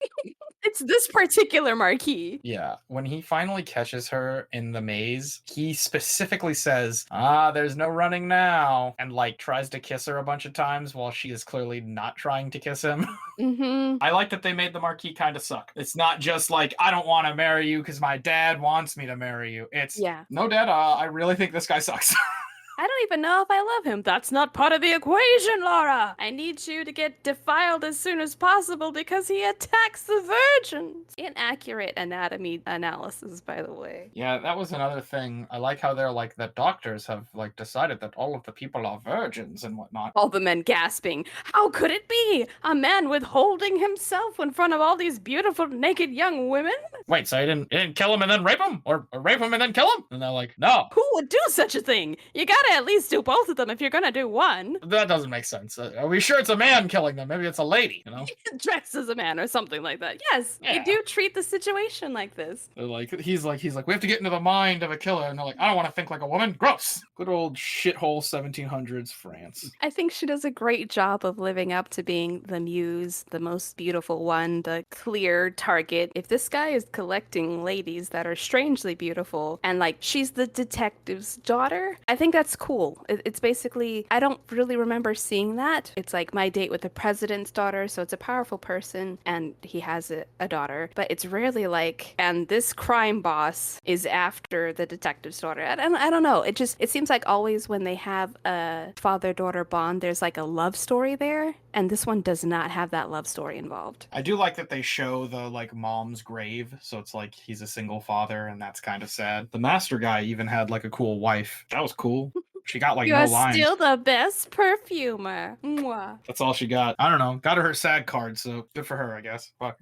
It's this particular Marquis. Yeah. When he finally catches her in the maze, he specifically says, there's no running now, and like tries to kiss her a bunch of times while she is clearly not trying to kiss him. Mm-hmm. I like that they made the Marquis kind of suck. It's not just like, I don't want to marry you because my dad wants me to marry you. It's, no, Dad, I really think this guy sucks. I don't even know if I love him. That's not part of the equation, Laura. I need you to get defiled as soon as possible because he attacks the virgins. Inaccurate anatomy analysis, by the way. Yeah, that was another thing. I like how they're like, the doctors have like decided that all of the people are virgins and whatnot. All the men gasping. How could it be? A man withholding himself in front of all these beautiful naked young women? Wait, so he didn't kill him and then rape him? Or rape him and then kill him? And they're like, no. Who would do such a thing? You gotta at least do both of them if you're gonna do one. That doesn't make sense. Are we sure it's a man killing them? Maybe it's a lady, Dressed as a man or something like that. Yes, Yeah. you do treat the situation like this. He's like, we have to get into the mind of a killer. And they're like, I don't want to think like a woman. Gross. Good old shithole 1700s France. I think she does a great job of living up to being the muse, the most beautiful one, the clear target. If this guy is collecting ladies that are strangely beautiful and like she's the detective's daughter, I think that's cool. It's basically, I don't really remember seeing that. It's like My Date with the President's Daughter, so it's a powerful person and he has a daughter, but it's rarely like, and this crime boss is after the detective's daughter. I don't know. It seems like always when they have a father-daughter bond, there's like a love story there, and this one does not have that love story involved. I do like that they show the like mom's grave, so it's like he's a single father, and that's kind of sad. The master guy even had like a cool wife. That was cool. She got like no lines. You're still the best perfumer. Mwah. That's all she got. I don't know. Got her SAG card, so good for her, I guess. Fuck.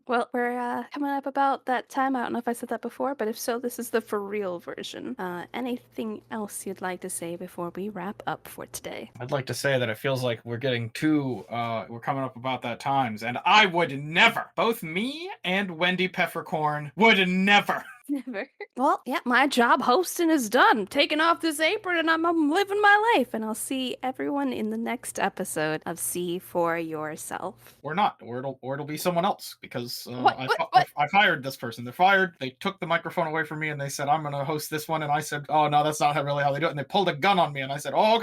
Well, we're coming up about that time. I don't know if I said that before, but if so, this is the for real version. Anything else you'd like to say before we wrap up for today? I'd like to say that it feels like we're getting we're coming up about that times, and I would never, both me and Wendy Peppercorn would never Never. Well, yeah, my job hosting is done. I'm taking off this apron and I'm living my life. And I'll see everyone in the next episode of See for Yourself. Or not, or it'll be someone else because What? What? What? I've hired this person. They're fired. They took the microphone away from me and they said I'm gonna host this one. And I said, oh no, that's not really how they do it. And they pulled a gun on me and I said, oh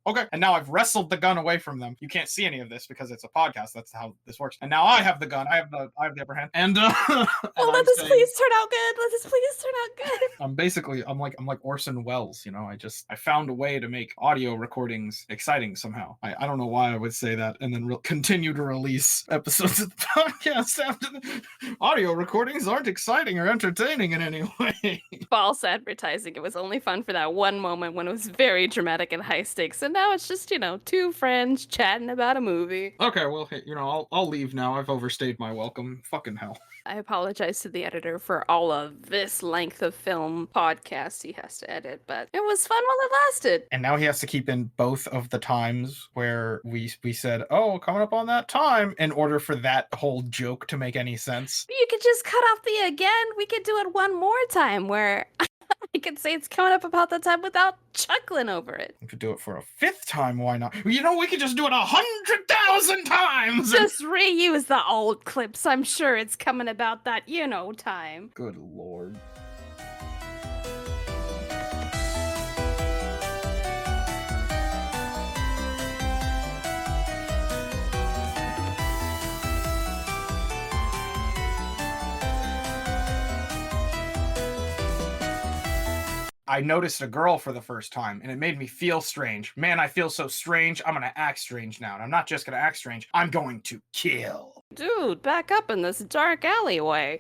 okay. And now I've wrestled the gun away from them. You can't see any of this because it's a podcast. That's how this works. And now I have the gun. I have the upper hand. And and Let this please turn out good. Let this please turn out good. I'm like Orson Welles. You know, I found a way to make audio recordings exciting somehow. I don't know why I would say that and then continue to release episodes of the podcast after the audio recordings aren't exciting or entertaining in any way. False advertising. It was only fun for that one moment when it was very dramatic and high stakes. And now it's just, two friends chatting about a movie. Okay, well, hey, I'll leave now. I've overstayed my welcome. Fucking hell. I apologize to the editor for all of this length of film podcast he has to edit, but it was fun while it lasted. And now he has to keep in both of the times where we said, oh, coming up on that time, in order for that whole joke to make any sense. You could just cut off the again. We could do it one more time where I could say it's coming up about that time without chuckling over it. We could do it for a 5th time, why not? We could just do it 100,000 times! Just reuse the old clips. I'm sure it's coming about that, time. Good lord. I noticed a girl for the first time, and it made me feel strange. Man, I feel so strange. I'm gonna act strange now. And I'm not just gonna act strange. I'm going to kill. Dude, back up in this dark alleyway.